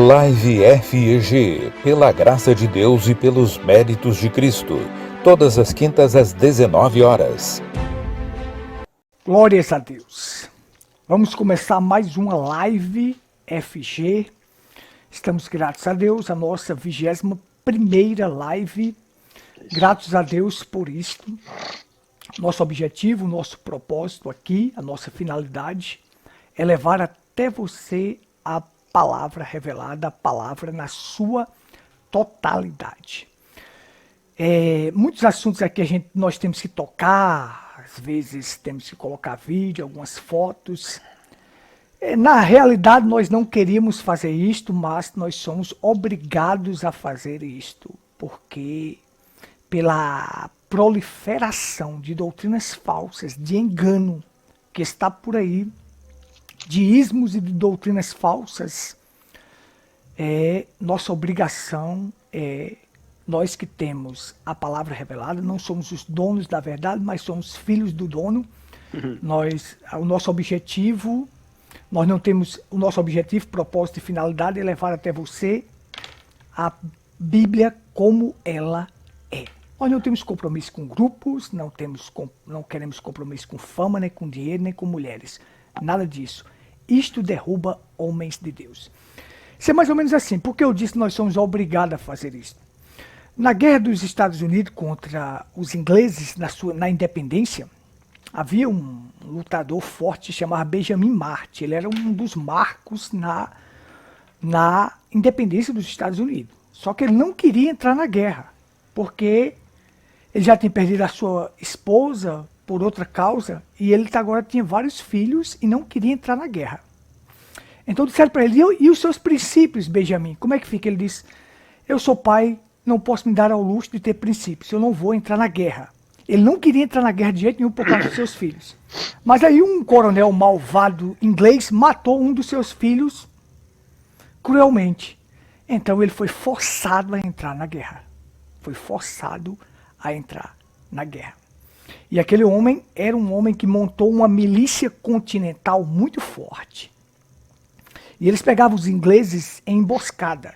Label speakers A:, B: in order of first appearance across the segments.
A: Live FEG, pela graça de Deus e pelos méritos de Cristo, todas as quintas às 19 horas.
B: Glórias a Deus. Vamos começar mais uma Live FG. Estamos gratos a Deus, a nossa 21ª live. Gratos a Deus por isto. Nosso objetivo, nosso propósito aqui, a nossa finalidade é levar até você a palavra revelada, a palavra na sua totalidade. Muitos assuntos aqui nós temos que tocar, às vezes temos que colocar vídeo, algumas fotos. Na realidade nós não queríamos fazer isto, mas nós somos obrigados a fazer isto, porque pela proliferação de doutrinas falsas, de engano que está por aí, de ismos e de doutrinas falsas, nossa obrigação nós que temos a palavra revelada, não somos os donos da verdade, mas somos filhos do dono. O nosso objetivo, propósito e finalidade é levar até você a Bíblia como ela é. Nós não temos compromisso com grupos, não queremos compromisso com fama, nem com dinheiro, nem com mulheres. Nada disso. Isto derruba homens de Deus. Isso é mais ou menos assim. Porque eu disse que nós somos obrigados a fazer isso. Na guerra dos Estados Unidos contra os ingleses, na independência, havia um lutador forte chamado Benjamin Martin. Ele era um dos marcos na independência dos Estados Unidos. Só que ele não queria entrar na guerra, porque ele já tinha perdido a sua esposa por outra causa, e ele agora tinha vários filhos e não queria entrar na guerra. Então disseram para ele, e os seus princípios, Benjamin? Como é que fica? Ele disse, eu sou pai, não posso me dar ao luxo de ter princípios, eu não vou entrar na guerra. Ele não queria entrar na guerra de jeito nenhum por causa dos seus filhos. Mas aí um coronel malvado inglês matou um dos seus filhos cruelmente. Então ele foi forçado a entrar na guerra. Foi forçado a entrar na guerra. E aquele homem era um homem que montou uma milícia continental muito forte. E eles pegavam os ingleses em emboscada.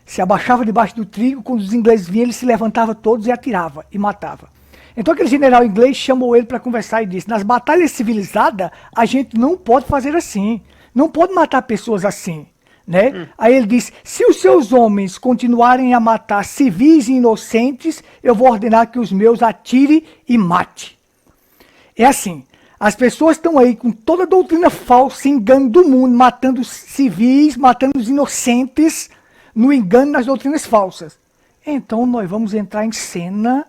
B: Se abaixava debaixo do trigo, quando os ingleses vinham, ele se levantava todos e atirava e matava. Então aquele general inglês chamou ele para conversar e disse, nas batalhas civilizadas, a gente não pode fazer assim. Não pode matar pessoas assim. Né? Aí ele disse, se os seus homens continuarem a matar civis e inocentes, eu vou ordenar que os meus atire e mate. É assim, as pessoas estão aí com toda a doutrina falsa, engano do mundo, matando os civis, matando os inocentes, no engano nas doutrinas falsas. Então nós vamos entrar em cena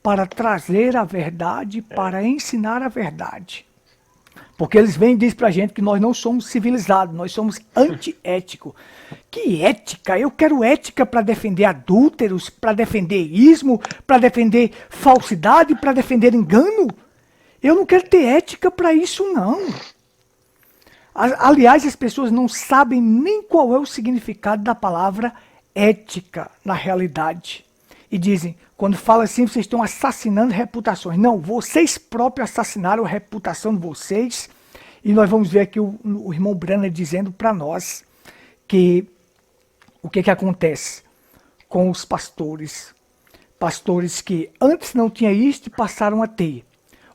B: para trazer a verdade, para ensinar a verdade. Porque eles vêm e dizem pra gente que nós não somos civilizados, nós somos antiéticos. Que ética? Eu quero ética para defender adúlteros, para defender ismo, para defender falsidade, para defender engano. Eu não quero ter ética para isso, não. Aliás, as pessoas não sabem nem qual é o significado da palavra ética na realidade. E dizem, quando fala assim, vocês estão assassinando reputações. Não, vocês próprios assassinaram a reputação de vocês. E nós vamos ver aqui o irmão Branham dizendo para nós que o que acontece com os pastores. Pastores que antes não tinham isto e passaram a ter.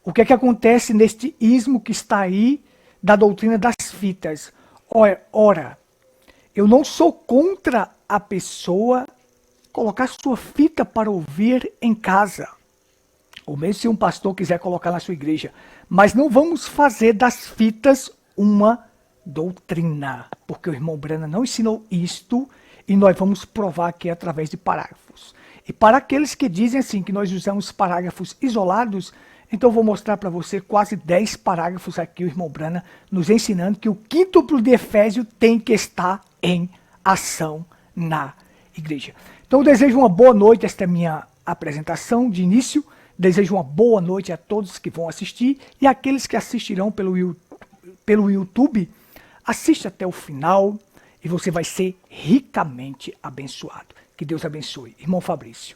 B: O que acontece neste ismo que está aí da doutrina das fitas. Ora, eu não sou contra a pessoa colocar sua fita para ouvir em casa, ou mesmo se um pastor quiser colocar na sua igreja, mas não vamos fazer das fitas uma doutrina, porque o irmão Branham não ensinou isto, e nós vamos provar aqui através de parágrafos. E para aqueles que dizem assim, que nós usamos parágrafos isolados, então eu vou mostrar para você quase 10 parágrafos aqui, o irmão Branham nos ensinando que o quíntuplo de Efésio tem que estar em ação na igreja. Então eu desejo uma boa noite, esta é a minha apresentação de início, desejo uma boa noite a todos que vão assistir e aqueles que assistirão pelo YouTube, assista até o final e você vai ser ricamente abençoado. Que Deus abençoe. Irmão Fabrício.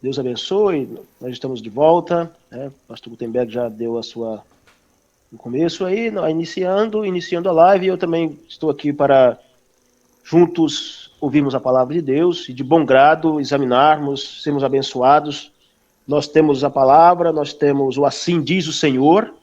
C: Deus abençoe, nós estamos de volta, né? O pastor Gutenberg já deu a sua no começo aí, iniciando a live, e eu também estou aqui para juntos ouvirmos a palavra de Deus e de bom grado examinarmos, sermos abençoados. Nós temos a palavra, nós temos o assim diz o Senhor.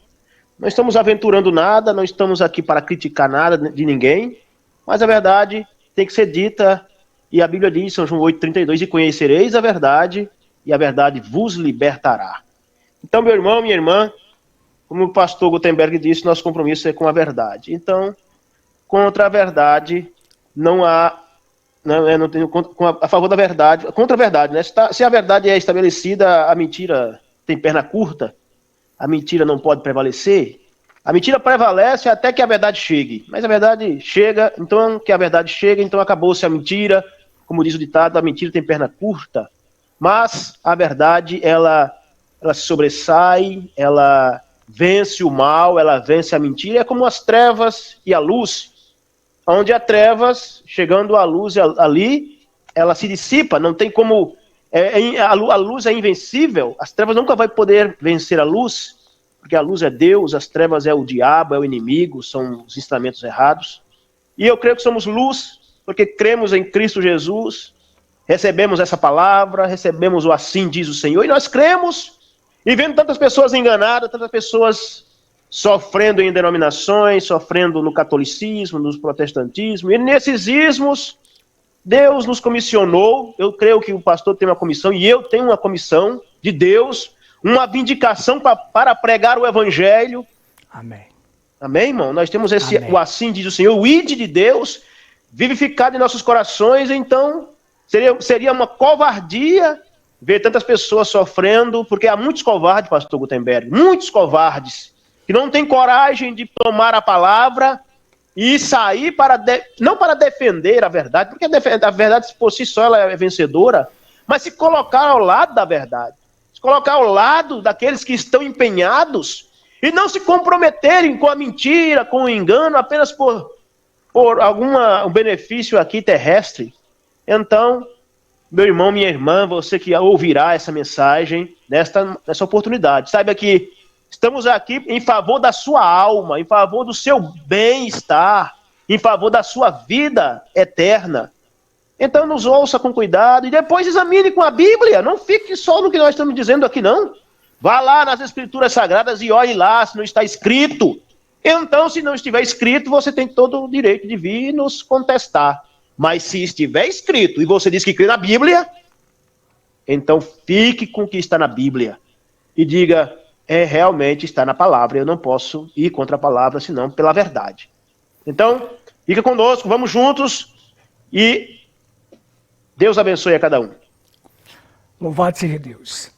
C: Não estamos aventurando nada, não estamos aqui para criticar nada de ninguém, mas a verdade tem que ser dita, e a Bíblia diz, São João 8,32, e conhecereis a verdade, e a verdade vos libertará. Então, meu irmão, minha irmã, como o pastor Gutenberg disse, nosso compromisso é com a verdade. Então, contra a verdade, não há, não tem, a favor da verdade, contra a verdade, né? Se a verdade é estabelecida, a mentira tem perna curta, a mentira não pode prevalecer. A mentira prevalece até que a verdade chegue. Mas a verdade chega, então que a verdade chega, então acabou-se a mentira. Como diz o ditado, a mentira tem perna curta. Mas a verdade, ela se sobressai, ela vence o mal, ela vence a mentira. É como as trevas e a luz. Onde há trevas, chegando a luz ali, ela se dissipa, não tem como... a luz é invencível, as trevas nunca vão poder vencer a luz, porque a luz é Deus, as trevas é o diabo, é o inimigo, são os ensinamentos errados. E eu creio que somos luz, porque cremos em Cristo Jesus, recebemos essa palavra, recebemos o assim diz o Senhor, e nós cremos, e vendo tantas pessoas enganadas, tantas pessoas sofrendo em denominações, sofrendo no catolicismo, no protestantismo, e nesses ismos, Deus nos comissionou. Eu creio que o pastor tem uma comissão, e eu tenho uma comissão de Deus, uma vindicação para pregar o evangelho.
B: Amém.
C: Amém, irmão? Nós temos o assim diz o Senhor, o ide de Deus, vivificado em nossos corações. Então, seria uma covardia ver tantas pessoas sofrendo, porque há muitos covardes, pastor Gutenberg, muitos covardes, que não têm coragem de tomar a palavra e sair não para defender a verdade, porque a verdade por si só ela é vencedora, mas se colocar ao lado da verdade, se colocar ao lado daqueles que estão empenhados e não se comprometerem com a mentira, com o engano, apenas por um benefício aqui terrestre. Então, meu irmão, minha irmã, você que ouvirá essa mensagem nessa oportunidade, saiba que estamos aqui em favor da sua alma, em favor do seu bem-estar, em favor da sua vida eterna. Então nos ouça com cuidado e depois examine com a Bíblia. Não fique só no que nós estamos dizendo aqui, não. Vá lá nas Escrituras Sagradas e olhe lá se não está escrito. Então, se não estiver escrito, você tem todo o direito de vir e nos contestar. Mas se estiver escrito e você diz que crê na Bíblia, então fique com o que está na Bíblia e diga... realmente está na palavra, eu não posso ir contra a palavra, senão pela verdade. Então, fica conosco, vamos juntos e Deus abençoe a cada um.
B: Louvado seja Deus.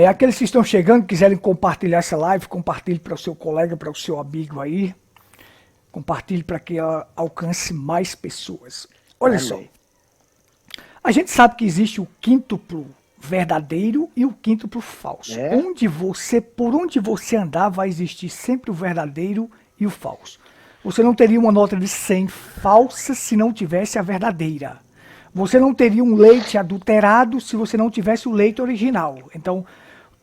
B: Aqueles que estão chegando, quiserem compartilhar essa live, compartilhe para o seu colega, para o seu amigo aí, compartilhe para que ela alcance mais pessoas. Olha só, a gente sabe que existe o quíntuplo verdadeiro e o quíntuplo falso. Por onde você andar, vai existir sempre o verdadeiro e o falso. Você não teria uma nota de 100 falsa se não tivesse a verdadeira. Você não teria um leite adulterado se você não tivesse o leite original. Então,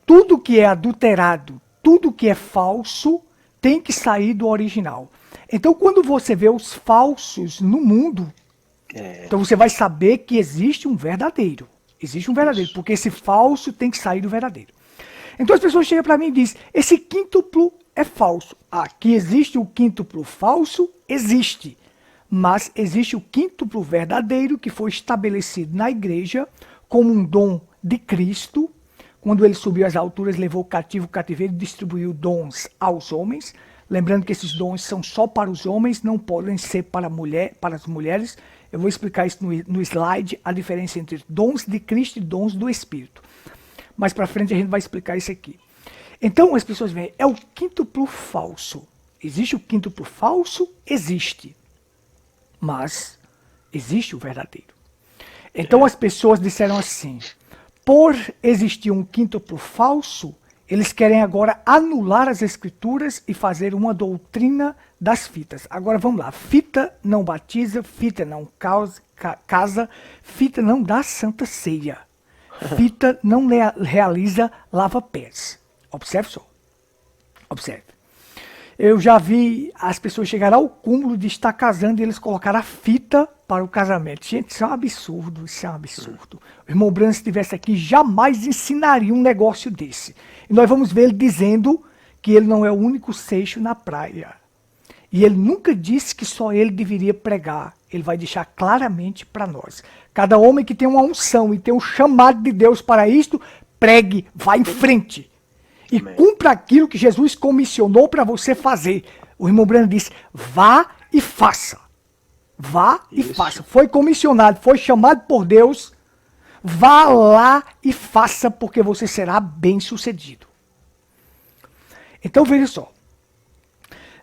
B: tudo que é adulterado, tudo que é falso, tem que sair do original. Então, quando você vê os falsos no mundo, então você vai saber que existe um verdadeiro. Existe um verdadeiro, porque esse falso tem que sair do verdadeiro. Então as pessoas chegam para mim e dizem, esse quíntuplo é falso. Que existe o quíntuplo falso, existe. Mas existe o quíntuplo verdadeiro que foi estabelecido na igreja como um dom de Cristo. Quando ele subiu às alturas, levou o cativeiro e distribuiu dons aos homens. Lembrando que esses dons são só para os homens, não podem ser para as mulheres. Eu vou explicar isso no slide, a diferença entre dons de Cristo e dons do Espírito. Mais para frente a gente vai explicar isso aqui. Então as pessoas veem, é o quíntuplo falso. Existe o quíntuplo falso? Existe. Mas existe o verdadeiro. Então as pessoas disseram assim, por existir um quíntuplo falso, eles querem agora anular as escrituras e fazer uma doutrina das fitas. Agora vamos lá. Fita não batiza, fita não casa, fita não dá santa ceia. Fita não realiza lava-pés. Observe só. Observe. Eu já vi as pessoas chegarem ao cúmulo de estar casando e eles colocaram a fita para o casamento. Gente, isso é um absurdo, isso é um absurdo. O irmão Branham, se estivesse aqui, jamais ensinaria um negócio desse. E nós vamos ver ele dizendo que ele não é o único seixo na praia. E ele nunca disse que só ele deveria pregar. Ele vai deixar claramente para nós. Cada homem que tem uma unção e tem um chamado de Deus para isto, pregue, vá em frente. E cumpra aquilo que Jesus comissionou para você fazer. O irmão Branham disse, vá e faça. Vá e faça. Foi comissionado, foi chamado por Deus. Vá lá e faça, porque você será bem sucedido. Então veja só.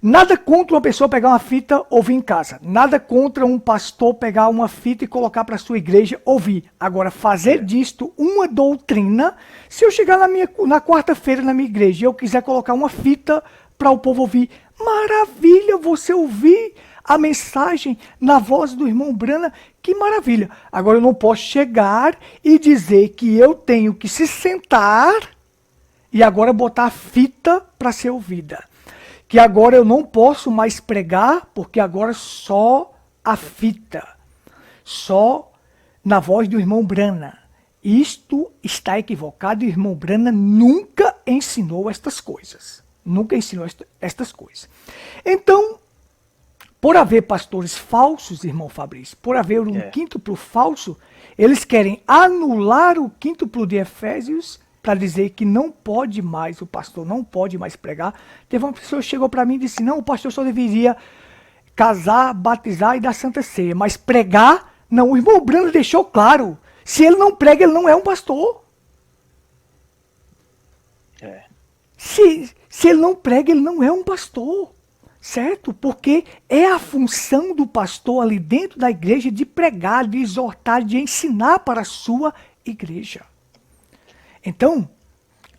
B: Nada contra uma pessoa pegar uma fita ou ouvir em casa. Nada contra um pastor pegar uma fita e colocar para a sua igreja ouvir. Agora, fazer disto uma doutrina, se eu chegar na quarta-feira na minha igreja e eu quiser colocar uma fita para o povo ouvir, maravilha, você ouvir a mensagem na voz do irmão Branham, que maravilha. Agora, eu não posso chegar e dizer que eu tenho que se sentar e agora botar a fita para ser ouvida. Que agora eu não posso mais pregar, porque agora só a fita, só na voz do irmão Branham. Isto está equivocado e o irmão Branham nunca ensinou estas coisas. Nunca ensinou estas coisas. Então, por haver pastores falsos, irmão Fabrício, por haver um quíntuplo falso, eles querem anular o quíntuplo de Efésios para dizer que não pode mais, o pastor não pode mais pregar. Teve uma pessoa que chegou para mim e disse, não, o pastor só deveria casar, batizar e dar santa ceia, mas pregar, não. O irmão Branham deixou claro, se ele não prega, ele não é um pastor. Se ele não prega, ele não é um pastor, certo? Porque é a função do pastor ali dentro da igreja de pregar, de exortar, de ensinar para a sua igreja. Então,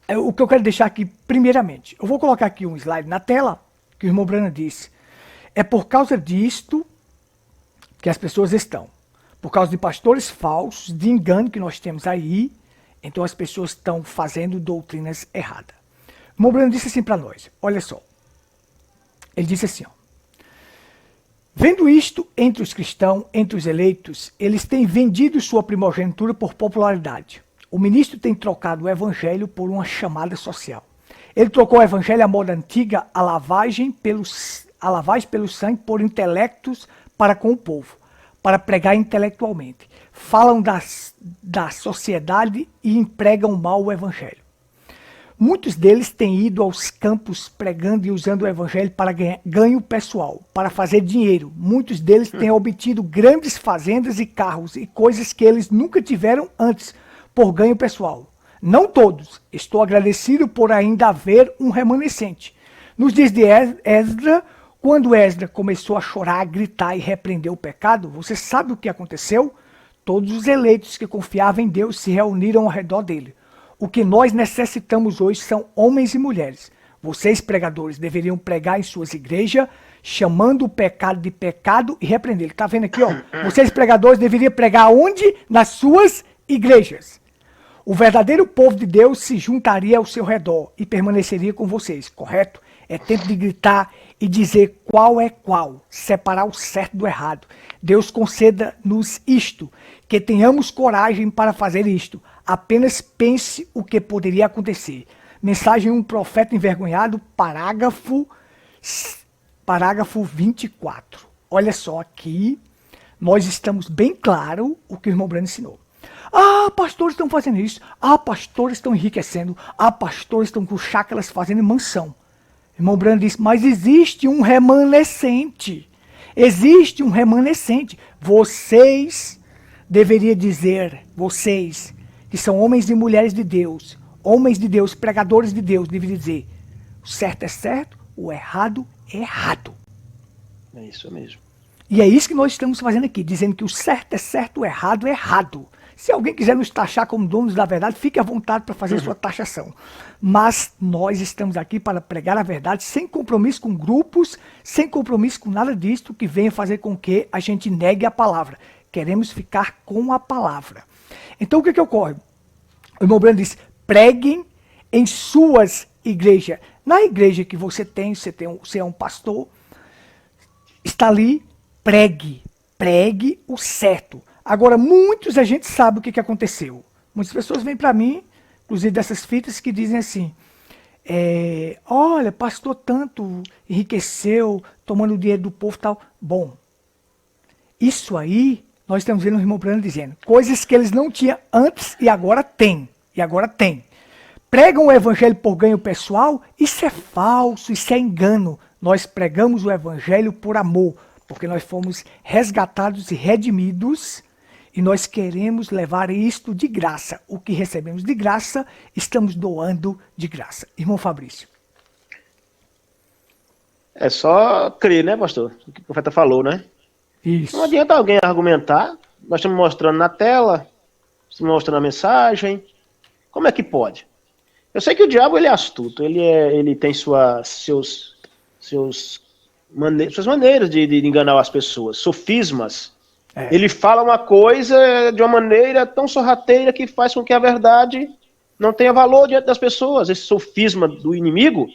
B: o que eu quero deixar aqui, primeiramente, eu vou colocar aqui um slide na tela, que o irmão Branham disse. É por causa disto que as pessoas estão. Por causa de pastores falsos, de engano que nós temos aí, então as pessoas estão fazendo doutrinas erradas. O irmão Branham disse assim para nós, olha só. Ele disse assim, ó. Vendo isto entre os cristãos, entre os eleitos, eles têm vendido sua primogenitura por popularidade. O ministro tem trocado o evangelho por uma chamada social. Ele trocou o evangelho à moda antiga, a lavagem pelo sangue por intelectos para com o povo, para pregar intelectualmente. Falam da sociedade e empregam mal o evangelho. Muitos deles têm ido aos campos pregando e usando o evangelho para ganho pessoal, para fazer dinheiro. Muitos deles têm obtido grandes fazendas e carros e coisas que eles nunca tiveram antes, por ganho pessoal. Não todos. Estou agradecido por ainda haver um remanescente. Nos dias de Esdras, quando Esdras começou a chorar, a gritar e repreender o pecado, você sabe o que aconteceu? Todos os eleitos que confiavam em Deus se reuniram ao redor dele. O que nós necessitamos hoje são homens e mulheres. Vocês, pregadores, deveriam pregar em suas igrejas, chamando o pecado de pecado e repreendê-lo. Está vendo aqui, ó? Vocês, pregadores, deveriam pregar onde? Nas suas igrejas. O verdadeiro povo de Deus se juntaria ao seu redor e permaneceria com vocês, correto? É tempo de gritar e dizer qual é qual, separar o certo do errado. Deus conceda-nos isto, que tenhamos coragem para fazer isto. Apenas pense o que poderia acontecer. Mensagem um profeta envergonhado, parágrafo 24. Olha só aqui, nós estamos bem claro o que o irmão Branham ensinou. Ah, pastores estão fazendo isso. Ah, pastores estão enriquecendo. Ah, pastores estão com chácaras fazendo mansão. O irmão Branham disse, mas existe um remanescente. Existe um remanescente. Vocês deveriam dizer, vocês que são homens e mulheres de Deus, pregadores de Deus, deveriam dizer, o certo é certo, o errado é errado.
C: É isso mesmo.
B: E é isso que nós estamos fazendo aqui, dizendo que o certo é certo, o errado é errado. Se alguém quiser nos taxar como donos da verdade, fique à vontade para fazer sua taxação. Mas nós estamos aqui para pregar a verdade sem compromisso com grupos, sem compromisso com nada disso que venha fazer com que a gente negue a palavra. Queremos ficar com a palavra. Então o que ocorre? O irmão Branham diz, preguem em suas igreja. Na igreja que você é um pastor, está ali, pregue o certo. Agora, a gente sabe o que aconteceu. Muitas pessoas vêm para mim, inclusive dessas fitas, que dizem assim, olha, pastor tanto enriqueceu, tomando o dinheiro do povo e tal. Bom, isso aí, nós estamos vendo o irmão Brando dizendo, coisas que eles não tinham antes e agora tem. Pregam o evangelho por ganho pessoal, isso é falso, isso é engano. Nós pregamos o evangelho por amor, porque nós fomos resgatados e redimidos, e nós queremos levar isto de graça. O que recebemos de graça, estamos doando de graça. Irmão Fabrício.
C: É só crer, né, pastor? O que o profeta falou, né?
B: Isso.
C: Não adianta alguém argumentar. Nós estamos mostrando na tela, estamos mostrando a mensagem. Como é que pode? Eu sei que o diabo ele é astuto, ele tem suas maneiras de enganar as pessoas, sofismas. Ele fala uma coisa de uma maneira tão sorrateira que faz com que a verdade não tenha valor diante das pessoas. Esse sofisma do inimigo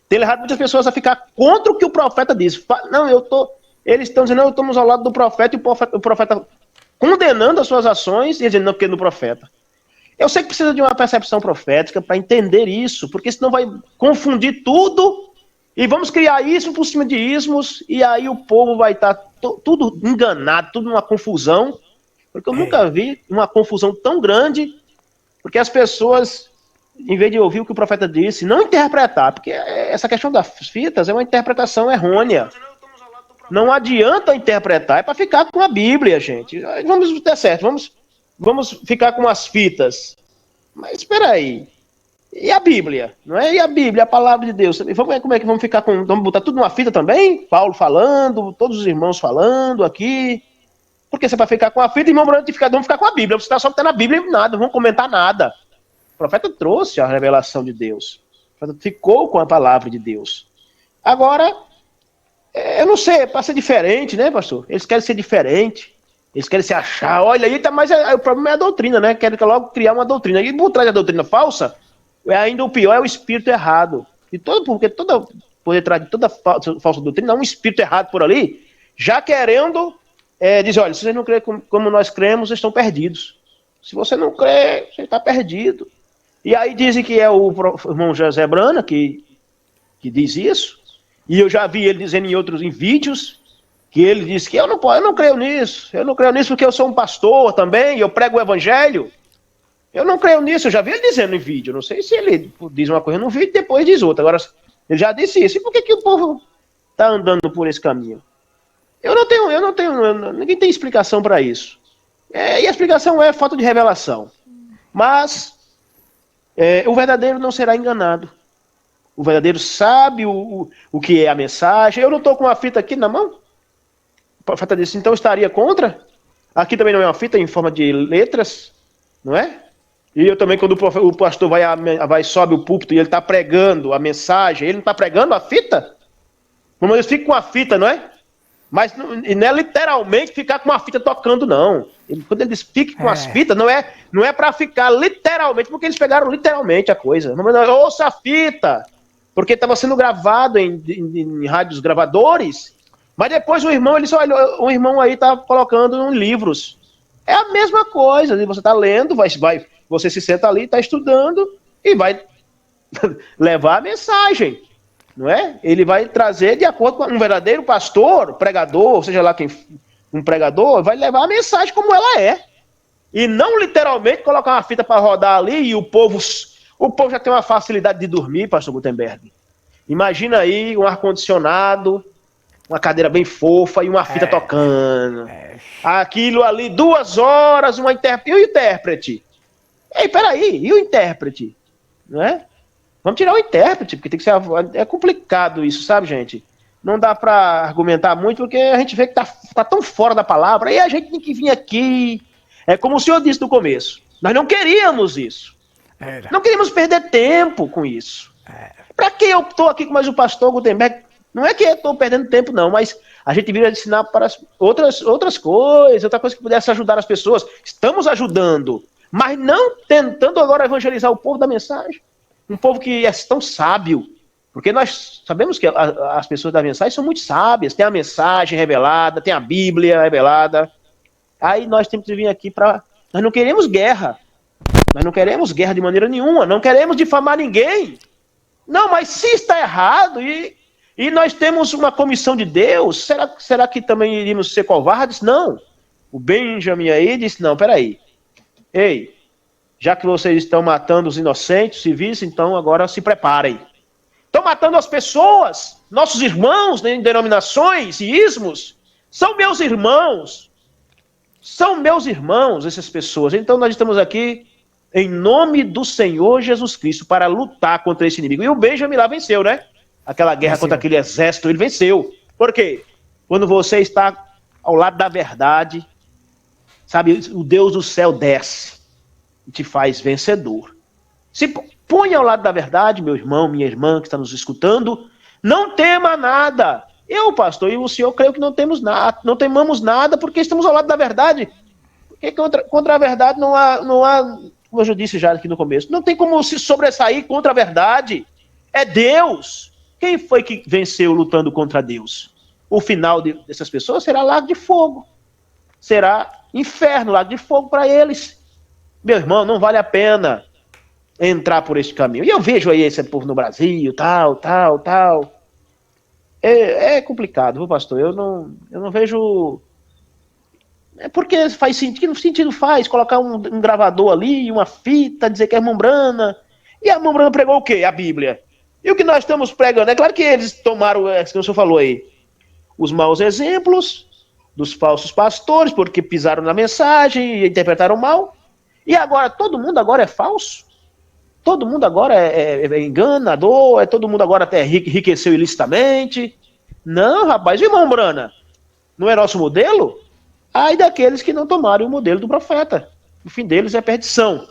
C: tem levado muitas pessoas a ficar contra o que o profeta diz. Não, eles estão dizendo, não, estamos ao lado do profeta, e o profeta condenando as suas ações e dizendo, não, porque no profeta. Eu sei que precisa de uma percepção profética para entender isso, porque senão vai confundir tudo e vamos criar ismo por cima de ismos e aí o povo vai estar tudo enganado, tudo numa confusão, porque eu nunca vi uma confusão tão grande, porque as pessoas, em vez de ouvir o que o profeta disse, não interpretar, porque essa questão das fitas é uma interpretação errônea. Não adianta interpretar, é para ficar com a Bíblia, gente. Vamos ter certo, vamos ficar com as fitas. Mas espera aí. E a Bíblia? Não é? E a Bíblia, a palavra de Deus? Como é que vamos ficar com... Vamos botar tudo numa fita também? Paulo falando, todos os irmãos falando aqui. Porque você vai ficar com a fita e irmão Branco vamos ficar com a Bíblia. Você está só botando a Bíblia e nada, não vão comentar nada. O profeta trouxe a revelação de Deus. O profeta ficou com a palavra de Deus. Agora, eu não sei, é para ser diferente, né, pastor? Eles querem ser diferente. Eles querem se achar, olha aí, mas o problema é a doutrina, né? Querem logo criar uma doutrina. E por trás da doutrina falsa, ainda o pior é o espírito errado. Porque por detrás de toda falsa doutrina, há um espírito errado por ali, já querendo dizer, olha, se vocês não creem como nós cremos, vocês estão perdidos. Se você não crê, você está perdido. E aí dizem que é o irmão José Brana que diz isso. E eu já vi ele dizendo em vídeos, que ele disse que eu não creio nisso porque eu sou um pastor também, eu prego o evangelho. Eu não creio nisso, eu já vi ele dizendo em vídeo, não sei se ele diz uma coisa no vídeo e depois diz outra. Agora, ele já disse isso, e por que o povo está andando por esse caminho? Ninguém tem explicação para isso. E a explicação é falta de revelação. Mas o verdadeiro não será enganado. O verdadeiro sabe o que é a mensagem. Eu não estou com uma fita aqui na mão. O profeta disse, então estaria contra? Aqui também não é uma fita em forma de letras, não é? E eu também, quando o pastor sobe o púlpito e ele está pregando a mensagem, ele não está pregando a fita? Mas eu fico com a fita, não é? Mas não é literalmente ficar com a fita tocando, não. Quando ele diz fique com as fitas, não é para ficar literalmente, porque eles pegaram literalmente a coisa. Não, ouça a fita, porque estava sendo gravado em rádios gravadores. Mas depois o irmão, o irmão aí tá colocando em livros. É a mesma coisa, você está lendo, você se senta ali, está estudando e vai levar a mensagem, não é? Ele vai trazer de acordo com um verdadeiro pastor, pregador, seja lá quem, um pregador, vai levar a mensagem como ela é. E não literalmente colocar uma fita para rodar ali e o povo já tem uma facilidade de dormir, pastor Gutenberg. Imagina aí um ar-condicionado, uma cadeira bem fofa e uma fita tocando. Aquilo ali, 2 horas, e o intérprete? Ei, peraí, e o intérprete? Não é? Vamos tirar o intérprete, porque tem que ser... É complicado isso, sabe, gente? Não dá pra argumentar muito, porque a gente vê que tá tão fora da palavra, e a gente tem que vir aqui. É como o senhor disse no começo. Nós não queríamos isso. Não queríamos perder tempo com isso. Pra que eu tô aqui com mais o pastor Gutenberg? Não é que eu estou perdendo tempo, não, mas a gente viria ensinar para outras coisas, outra coisa que pudesse ajudar as pessoas. Estamos ajudando, mas não tentando agora evangelizar o povo da mensagem. Um povo que é tão sábio. Porque nós sabemos que as pessoas da mensagem são muito sábias. Tem a mensagem revelada, tem a Bíblia revelada. Aí nós temos que vir aqui para... Nós não queremos guerra. Nós não queremos guerra de maneira nenhuma. Não queremos difamar ninguém. Não, mas se está errado e nós temos uma comissão de Deus, será que também iríamos ser covardes? Não. O Benjamin aí disse, não, peraí. Ei, já que vocês estão matando os inocentes, civis, então agora se preparem. Estão matando as pessoas, nossos irmãos em denominações e ismos. São meus irmãos. São meus irmãos, essas pessoas. Então nós estamos aqui em nome do Senhor Jesus Cristo para lutar contra esse inimigo. E o Benjamin lá venceu, né? Aquela guerra contra aquele exército, ele venceu. Por quê? Quando você está ao lado da verdade, sabe, o Deus do céu desce e te faz vencedor. Se põe ao lado da verdade, meu irmão, minha irmã que está nos escutando, não tema nada. Eu, pastor, e o senhor, creio que não temos nada, não temamos nada porque estamos ao lado da verdade. Porque contra a verdade não há, como eu já disse já aqui no começo, não tem como se sobressair contra a verdade. É Deus. Quem foi que venceu lutando contra Deus? O final dessas pessoas será lago de fogo. Será inferno, lago de fogo para eles. Meu irmão, não vale a pena entrar por este caminho. E eu vejo aí esse povo no Brasil, tal. É complicado, viu, pastor? Eu não vejo... É porque faz sentido, que sentido faz colocar um gravador ali, uma fita, dizer que é Mombrana. E a Mombrana pregou o quê? A Bíblia. E o que nós estamos pregando? É claro que eles tomaram, que o senhor falou aí, os maus exemplos dos falsos pastores, porque pisaram na mensagem e interpretaram mal. E agora, todo mundo agora é falso? Todo mundo agora é enganador? Todo mundo agora até enriqueceu ilicitamente? Não, rapaz. E irmão Brana? Não é nosso modelo? Ai daqueles que não tomaram o modelo do profeta. O fim deles é perdição.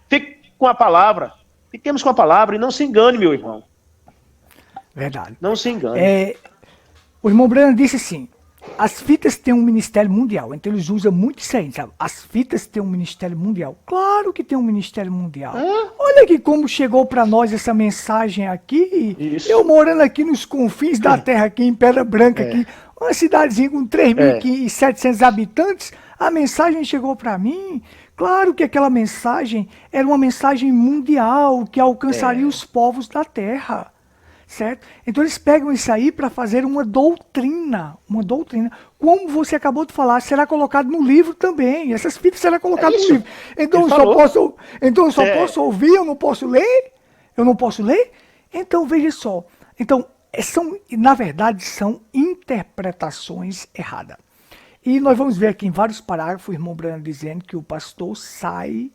C: Fique com a palavra. Fiquemos com a palavra e não se engane, meu irmão.
B: Verdade.
C: Não se engane.
B: O irmão Brana disse assim, as fitas têm um ministério mundial, então eles usam muito isso aí, sabe? As fitas têm um ministério mundial. Claro que tem um ministério mundial. Olha aqui como chegou para nós essa mensagem aqui.
C: Isso.
B: Eu morando aqui nos confins da terra, aqui em Pedra Branca, aqui, uma cidadezinha com 3.700 habitantes, a mensagem chegou para mim. Claro que aquela mensagem era uma mensagem mundial que alcançaria os povos da terra. Certo? Então eles pegam isso aí para fazer uma doutrina, como você acabou de falar, será colocado no livro também, essas fitas serão colocadas no livro. Então eu só posso ouvir, eu não posso ler? Eu não posso ler? Então veja só, na verdade são interpretações erradas. E nós vamos ver aqui em vários parágrafos o irmão Brana dizendo que o pastor sai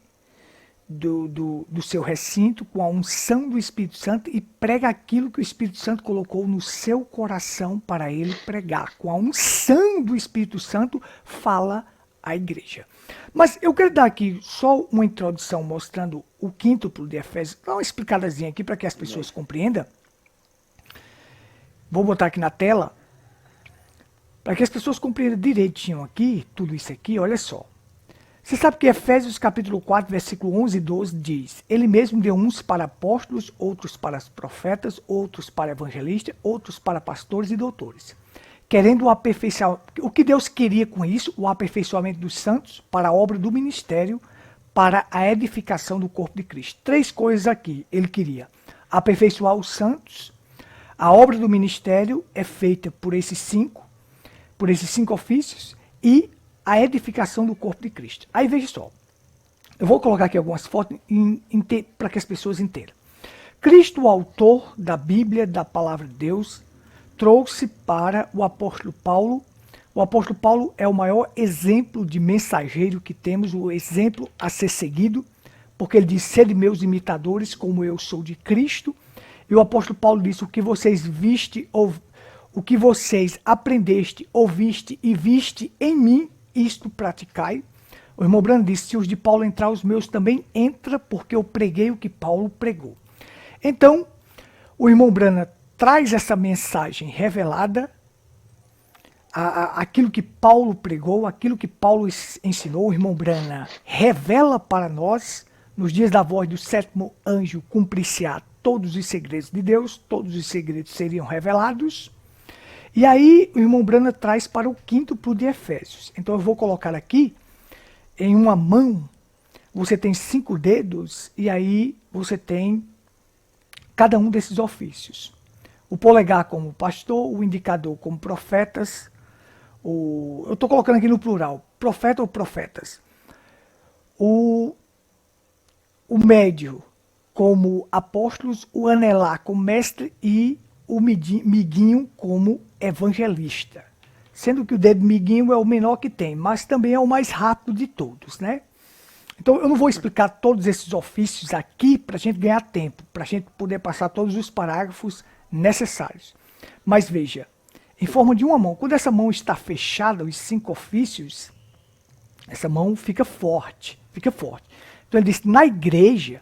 B: do seu recinto com a unção do Espírito Santo e prega aquilo que o Espírito Santo colocou no seu coração para ele pregar. Com a unção do Espírito Santo, fala a igreja. Mas eu quero dar aqui só uma introdução mostrando o quíntuplo de Efésios, dar uma explicadazinha aqui para que as pessoas compreendam. Vou botar aqui na tela, para que as pessoas compreendam direitinho aqui, tudo isso aqui, olha só. Você sabe que Efésios capítulo 4, versículo 11 e 12 diz, ele mesmo deu uns para apóstolos, outros para profetas, outros para evangelistas, outros para pastores e doutores. Querendo o aperfeiçoamento, o que Deus queria com isso? O aperfeiçoamento dos santos para a obra do ministério, para a edificação do corpo de Cristo. 3 coisas aqui ele queria. Aperfeiçoar os santos, a obra do ministério é feita por esses 5 ofícios e a edificação do corpo de Cristo. Aí veja só, eu vou colocar aqui algumas fotos para que as pessoas entendam. Cristo, o autor da Bíblia, da palavra de Deus, trouxe para o apóstolo Paulo. O apóstolo Paulo é o maior exemplo de mensageiro que temos, o exemplo a ser seguido, porque ele diz, sede meus imitadores, como eu sou de Cristo. E o apóstolo Paulo disse, o que vocês aprendeste, ouviste e viste em mim, isto praticai. O irmão Brano disse, se os de Paulo entrar, os meus também entra, porque eu preguei o que Paulo pregou. Então, o irmão Brana traz essa mensagem revelada, aquilo que Paulo pregou, aquilo que Paulo ensinou, o irmão Brana revela para nós nos dias da voz do sétimo anjo cumprir-se-á todos os segredos de Deus, todos os segredos seriam revelados. E aí o irmão Brana traz para o quíntuplo de Efésios. Então eu vou colocar aqui, em uma mão, você tem 5 dedos, e aí você tem cada um desses ofícios. O polegar como pastor, o indicador como profetas, eu estou colocando aqui no plural, profeta ou profetas. O médio como apóstolos, o anelar como mestre e o miguinho como evangelista. Sendo que o dedo miguinho é o menor que tem, mas também é o mais rápido de todos, né? Então eu não vou explicar todos esses ofícios aqui para a gente ganhar tempo, para a gente poder passar todos os parágrafos necessários. Mas veja, em forma de uma mão, quando essa mão está fechada, os 5 ofícios, essa mão fica forte, fica forte. Então ele diz, na igreja,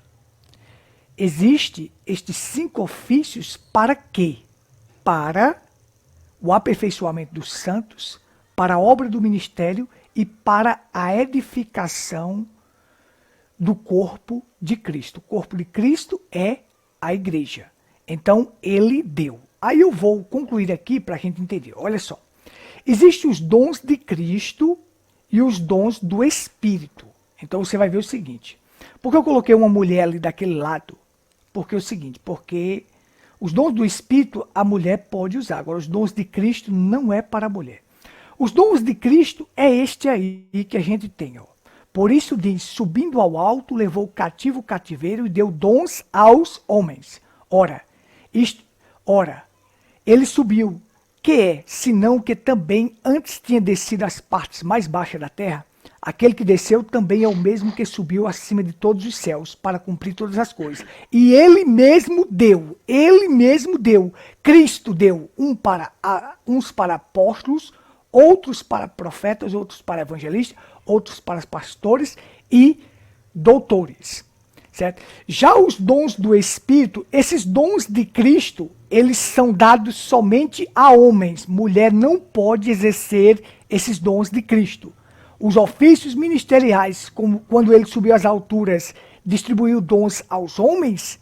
B: existe estes 5 ofícios para quê? Para o aperfeiçoamento dos santos, para a obra do ministério e para a edificação do corpo de Cristo. O corpo de Cristo é a igreja. Então, ele deu. Aí eu vou concluir aqui para a gente entender. Olha só. Existem os dons de Cristo e os dons do Espírito. Então, você vai ver o seguinte. Por que eu coloquei uma mulher ali daquele lado? Porque é o seguinte, porque os dons do Espírito a mulher pode usar. Agora, os dons de Cristo não é para a mulher. Os dons de Cristo é este aí que a gente tem, ó. Por isso diz, subindo ao alto, levou cativo o cativeiro e deu dons aos homens. Ora, ele subiu, que é, senão que também antes tinha descido às partes mais baixas da terra, aquele que desceu também é o mesmo que subiu acima de todos os céus, para cumprir todas as coisas. E ele mesmo deu, Cristo deu uns para apóstolos, outros para profetas, outros para evangelistas, outros para pastores e doutores, certo? Já os dons do Espírito, esses dons de Cristo, eles são dados somente a homens. Mulher não pode exercer esses dons de Cristo. Os ofícios ministeriais, como quando ele subiu às alturas, distribuiu dons aos homens,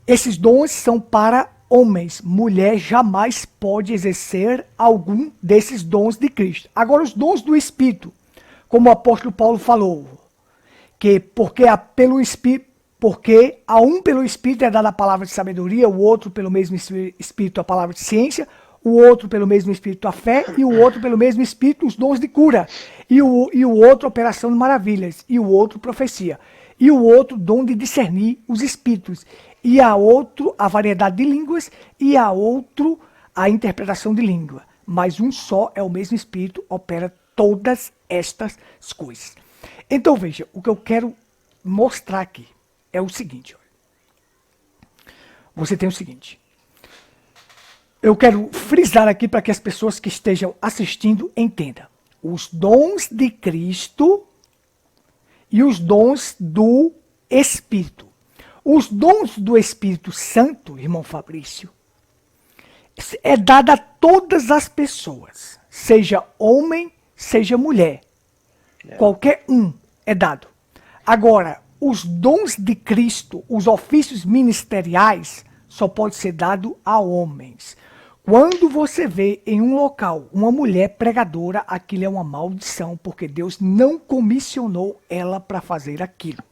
B: esses dons são para homens. Mulher jamais pode exercer algum desses dons de Cristo. Agora, os dons do Espírito, como o apóstolo Paulo falou, que porque a um pelo Espírito é dada a palavra de sabedoria, o outro pelo mesmo Espírito a palavra de ciência, o outro pelo mesmo Espírito a fé, e o outro pelo mesmo Espírito os dons de cura, e o outro operação de maravilhas, e o outro profecia, e o outro dom de discernir os espíritos, e a outro a variedade de línguas, e a outro a interpretação de língua. Mas um só é o mesmo Espírito, opera todas estas coisas. Então veja, o que eu quero mostrar aqui é o seguinte. Olha. Você tem o seguinte. Eu quero frisar aqui para que as pessoas que estejam assistindo entendam. Os dons de Cristo e os dons do Espírito. Os dons do Espírito Santo, irmão Fabrício, é dado a todas as pessoas, seja homem, seja mulher. Qualquer um é dado. Agora, os dons de Cristo, os ofícios ministeriais, só pode ser dado a homens. Quando você vê em um local uma mulher pregadora, aquilo é uma maldição, porque Deus não comissionou ela para fazer aquilo.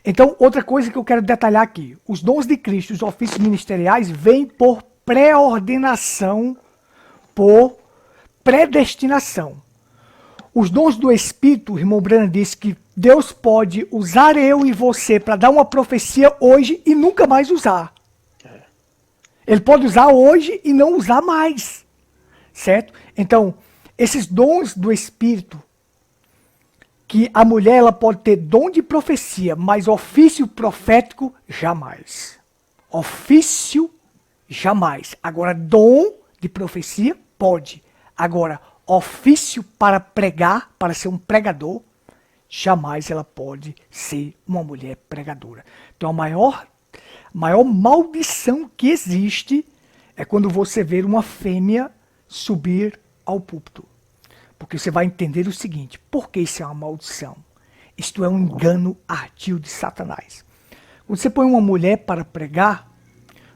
B: Então, outra coisa que eu quero detalhar aqui. Os dons de Cristo, os ofícios ministeriais, vêm por pré-ordenação, por predestinação. Os dons do Espírito, o irmão Branham disse que Deus pode usar eu e você para dar uma profecia hoje e nunca mais usar. Ele pode usar hoje e não usar mais. Certo? Então, esses dons do Espírito, que a mulher ela pode ter dom de profecia, mas ofício profético, jamais. Ofício, jamais. Agora, dom de profecia, pode. Agora, ofício para pregar, para ser um pregador, jamais ela pode ser uma mulher pregadora. Então, a maior maldição que existe é quando você vê uma fêmea subir ao púlpito. Porque você vai entender o seguinte, por que isso é uma maldição? Isto é um engano ardil de Satanás. Quando você põe uma mulher para pregar,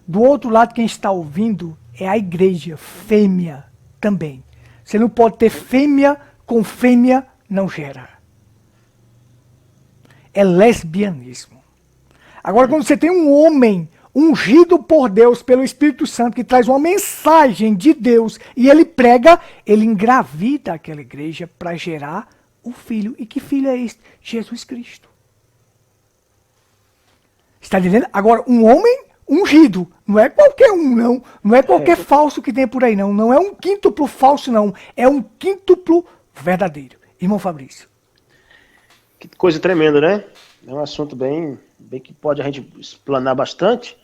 B: do outro lado quem está ouvindo é a igreja, fêmea também. Você não pode ter fêmea com fêmea, não gera. É lesbianismo. Agora, quando você tem um homem ungido por Deus, pelo Espírito Santo, que traz uma mensagem de Deus, e ele prega, ele engravida aquela igreja para gerar o filho. E que filho é este? Jesus Cristo. Está entendendo? Agora, um homem ungido, não é qualquer um, não. Não é qualquer falso que tem por aí, não. Não é um quíntuplo falso, não. É um quíntuplo verdadeiro. Irmão Fabrício.
C: Que coisa tremenda, né? É um assunto bem que pode a gente explanar bastante.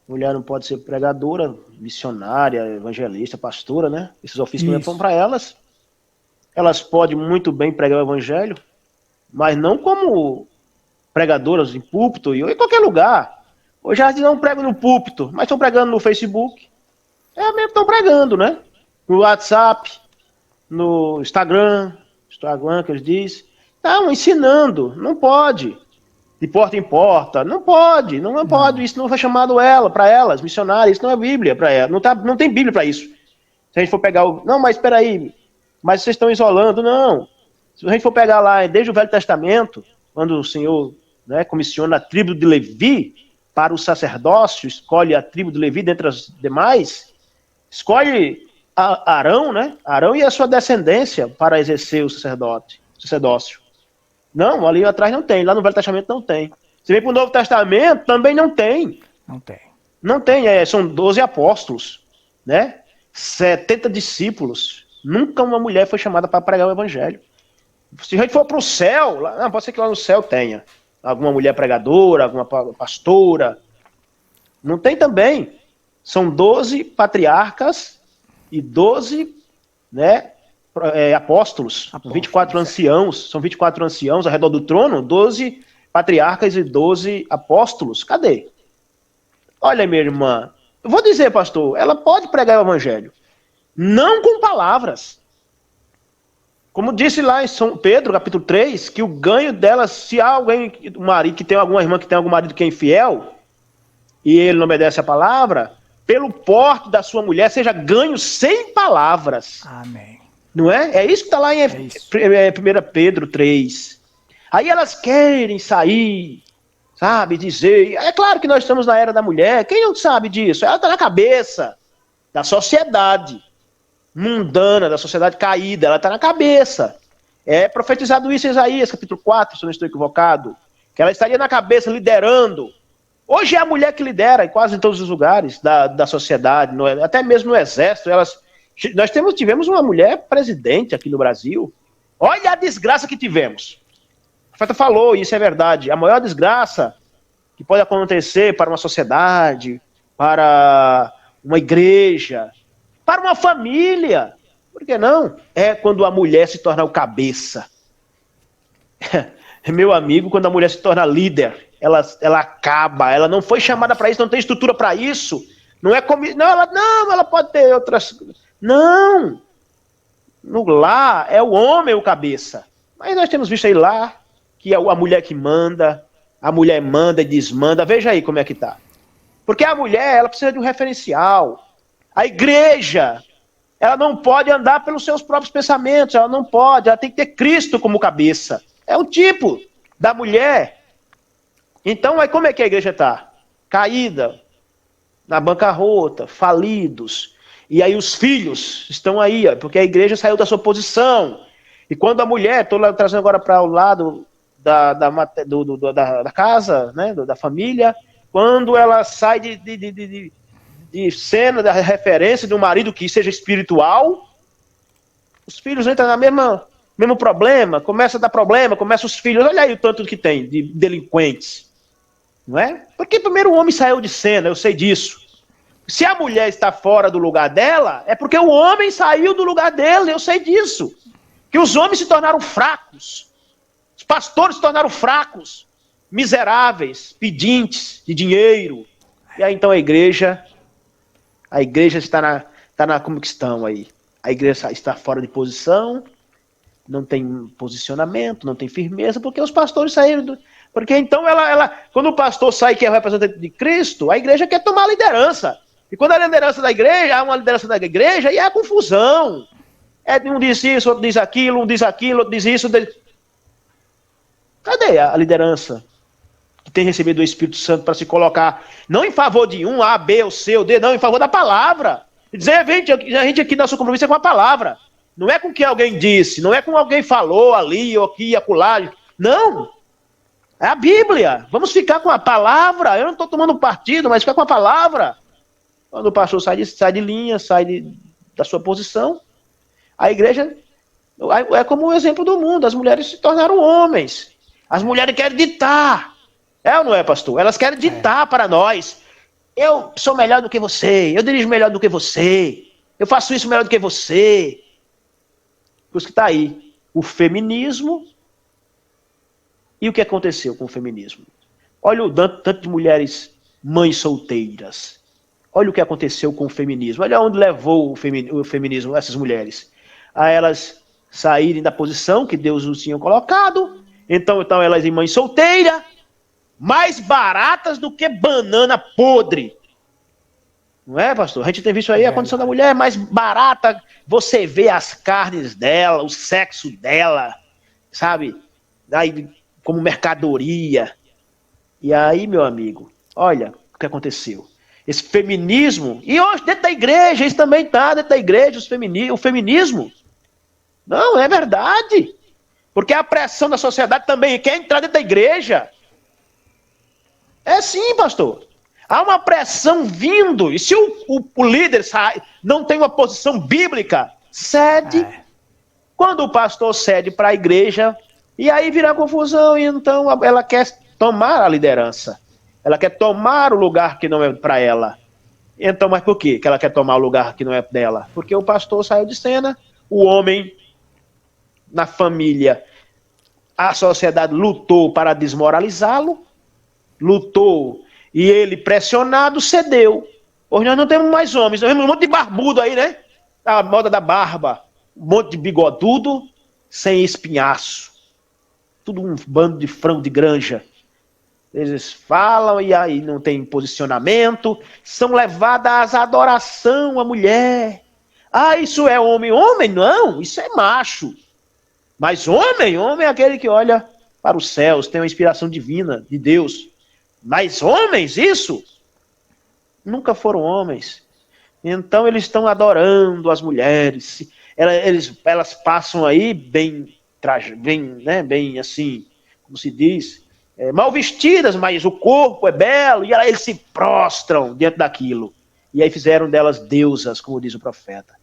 C: Mulher não pode ser pregadora, missionária, evangelista, pastora, né? Esses ofícios não são para elas. Elas podem muito bem pregar o evangelho, mas não como pregadoras em púlpito e em qualquer lugar. Hoje elas não pregam no púlpito, mas estão pregando no Facebook. É mesmo que estão pregando, né? No WhatsApp, no Instagram que eles dizem. Estão ensinando, não pode. De porta em porta, não pode, não pode. Isso não foi chamado para elas, missionárias, isso não é Bíblia para elas. Não tem Bíblia para isso. Se a gente for pegar o... Não, mas espera aí, mas vocês estão isolando. Não. Se a gente for pegar lá, desde o Velho Testamento, quando o Senhor, né, comissiona a tribo de Levi para o sacerdócio, escolhe a tribo de Levi dentre as demais, escolhe Arão, né? Arão e a sua descendência para exercer o sacerdócio. Não, ali atrás não tem, lá no Velho Testamento não tem. Se vem para o Novo Testamento, também não tem.
B: Não tem.
C: Não tem, são 12 apóstolos, né? 70 discípulos. Nunca uma mulher foi chamada para pregar o evangelho. Se a gente for para o céu, pode ser que lá no céu tenha alguma mulher pregadora, alguma pastora. Não tem também. São 12 patriarcas e 12, né, apóstolos. 24 anciãos. São 24 anciãos ao redor do trono, 12 patriarcas e 12 apóstolos. Cadê? Olha, minha irmã, eu vou dizer, pastor, ela pode pregar o evangelho. Não com palavras. Como disse lá em São Pedro, capítulo 3, que o ganho dela, se há alguém, um marido, que tem alguma irmã que tem algum marido que é infiel, e ele não obedece a palavra, pelo porte da sua mulher, seja ganho sem palavras.
B: Amém.
C: Não é? É isso que está lá em 1 Pedro 3. Aí elas querem sair, sabe, dizer... É claro que nós estamos na era da mulher. Quem não sabe disso? Ela está na cabeça da sociedade mundana, da sociedade caída. Ela está na cabeça. É profetizado isso em Isaías, capítulo 4, se eu não estou equivocado. Que ela estaria na cabeça, liderando. Hoje é a mulher que lidera em quase todos os lugares da sociedade, até mesmo no exército. Nós tivemos uma mulher presidente aqui no Brasil. Olha a desgraça que tivemos. O profeta falou, e isso é verdade. A maior desgraça que pode acontecer para uma sociedade, para uma igreja, para uma família, por que não? É quando a mulher se torna o cabeça. Meu amigo, quando a mulher se torna líder, ela acaba. Ela não foi chamada para isso, não tem estrutura para isso. Não é como... Não, ela pode ter outras... Não! No lar é o homem o cabeça. Mas nós temos visto aí lá que é a mulher que manda, a mulher manda e desmanda. Veja aí como é que tá. Porque a mulher, ela precisa de um referencial. A igreja, ela não pode andar pelos seus próprios pensamentos, ela não pode, ela tem que ter Cristo como cabeça. É um tipo da mulher. Então, aí como é que a igreja está? Caída, na bancarrota, falidos. E aí os filhos estão aí, porque a igreja saiu da sua posição. E quando a mulher, estou trazendo agora para o lado da casa, né, da família, quando ela sai de cena, da referência de um marido que seja espiritual, os filhos entram na mesmo problema, começa a dar problema, começa os filhos, olha aí o tanto que tem de delinquentes. Não é? Porque primeiro o homem saiu de cena, eu sei disso. Se a mulher está fora do lugar dela, é porque o homem saiu do lugar dele, eu sei disso. Que os homens se tornaram fracos. Os pastores se tornaram fracos, miseráveis, pedintes de dinheiro. E aí então a igreja está na como que estão aí. A igreja está fora de posição, não tem posicionamento, não tem firmeza, porque os pastores saíram. Porque então quando o pastor sai que é o representante de Cristo, a igreja quer tomar a liderança. E quando a liderança da igreja, há uma liderança da igreja, e há confusão. Um diz isso, outro diz aquilo, outro diz isso. Cadê a liderança que tem recebido o Espírito Santo para se colocar, não em favor de um, A, B, ou C, ou D, não, em favor da palavra? E dizer, a gente aqui, nosso compromisso é com a palavra. Não é com o que alguém disse, não é com alguém falou ali, ou aqui, e acolá. Não. É a Bíblia. Vamos ficar com a palavra. Eu não estou tomando partido, mas ficar com a palavra. Quando o pastor sai de linha, da sua posição, a igreja é como o exemplo do mundo. As mulheres se tornaram homens. As mulheres querem ditar. É ou não é, pastor? Elas querem ditar para nós. Eu sou melhor do que você. Eu dirijo melhor do que você. Eu faço isso melhor do que você. Por isso que está aí o feminismo. E o que aconteceu com o feminismo? Olha o tanto de mulheres mães solteiras. Olha o que aconteceu com o feminismo. Olha onde levou o feminismo essas mulheres. A elas saírem da posição que Deus os tinha colocado. Então elas em mãe solteira, mais baratas do que banana podre. Não é, pastor? A gente tem visto aí a condição da mulher mais barata. Você vê as carnes dela, o sexo dela, sabe? Aí, como mercadoria. E aí, meu amigo, olha o que aconteceu. Esse feminismo, e hoje dentro da igreja, isso também está dentro da igreja, o feminismo. Não, é verdade. Porque a pressão da sociedade também quer entrar dentro da igreja. É sim, pastor. Há uma pressão vindo, e se o líder não tem uma posição bíblica, cede. Quando o pastor cede para a igreja, e aí vira confusão, e então ela quer tomar a liderança. Ela quer tomar o lugar que não é para ela. Então, mas por quê que ela quer tomar o lugar que não é dela? Porque o pastor saiu de cena, o homem na família, a sociedade lutou para desmoralizá-lo, lutou, e ele pressionado cedeu. Hoje nós não temos mais homens, nós temos um monte de barbudo aí, né? A moda da barba, um monte de bigodudo, sem espinhaço. Tudo um bando de frango de granja. Eles falam e aí não tem posicionamento, são levadas à adoração à mulher. Ah, isso é homem? Homem não, isso é macho. Mas homem é aquele que olha para os céus, tem uma inspiração divina de Deus. Mas homens, isso? Nunca foram homens. Então eles estão adorando as mulheres. Elas passam aí bem assim, como se diz, mal vestidas, mas o corpo é belo, e eles se prostram diante daquilo. E aí fizeram delas deusas, como diz o profeta.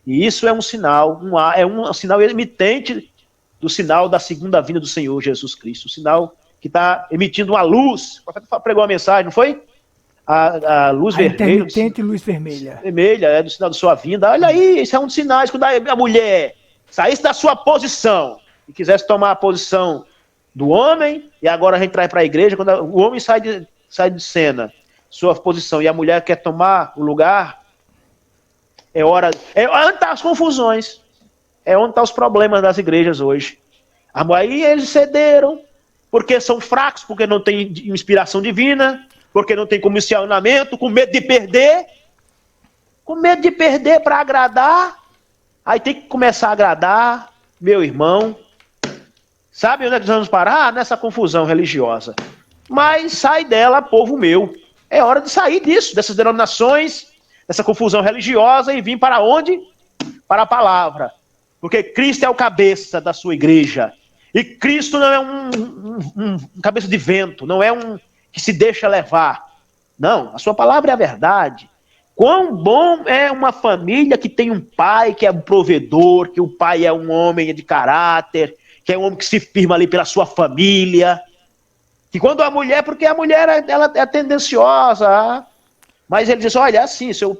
C: E isso é um sinal, um sinal emitente do sinal da segunda vinda do Senhor Jesus Cristo. Um sinal que está emitindo uma luz. O profeta pregou uma mensagem, não foi? A luz vermelha.
B: Intermitente luz vermelha.
C: Vermelha, é do sinal da sua vinda. Olha aí, isso é um dos sinais. Quando a mulher saísse da sua posição e quisesse tomar a posição do homem, e agora a gente traz para a igreja, quando o homem sai de cena, sua posição, e a mulher quer tomar o lugar, é onde estão as confusões, é onde estão os problemas das igrejas hoje. Aí eles cederam, porque são fracos, porque não tem inspiração divina, porque não tem comissionamento, com medo de perder para agradar, aí tem que começar a agradar, meu irmão. Sabe onde é que nós vamos parar? Nessa confusão religiosa. Mas sai dela, povo meu. É hora de sair disso, dessas denominações, dessa confusão religiosa e vir para onde? Para a palavra. Porque Cristo é o cabeça da sua igreja. E Cristo não é um cabeça de vento, não é um que se deixa levar. Não, a sua palavra é a verdade. Quão bom é uma família que tem um pai que é um provedor, que o pai é um homem de caráter, que é um homem que se firma ali pela sua família. Que quando a mulher, porque a mulher ela é tendenciosa, mas ele diz, olha, assim, seu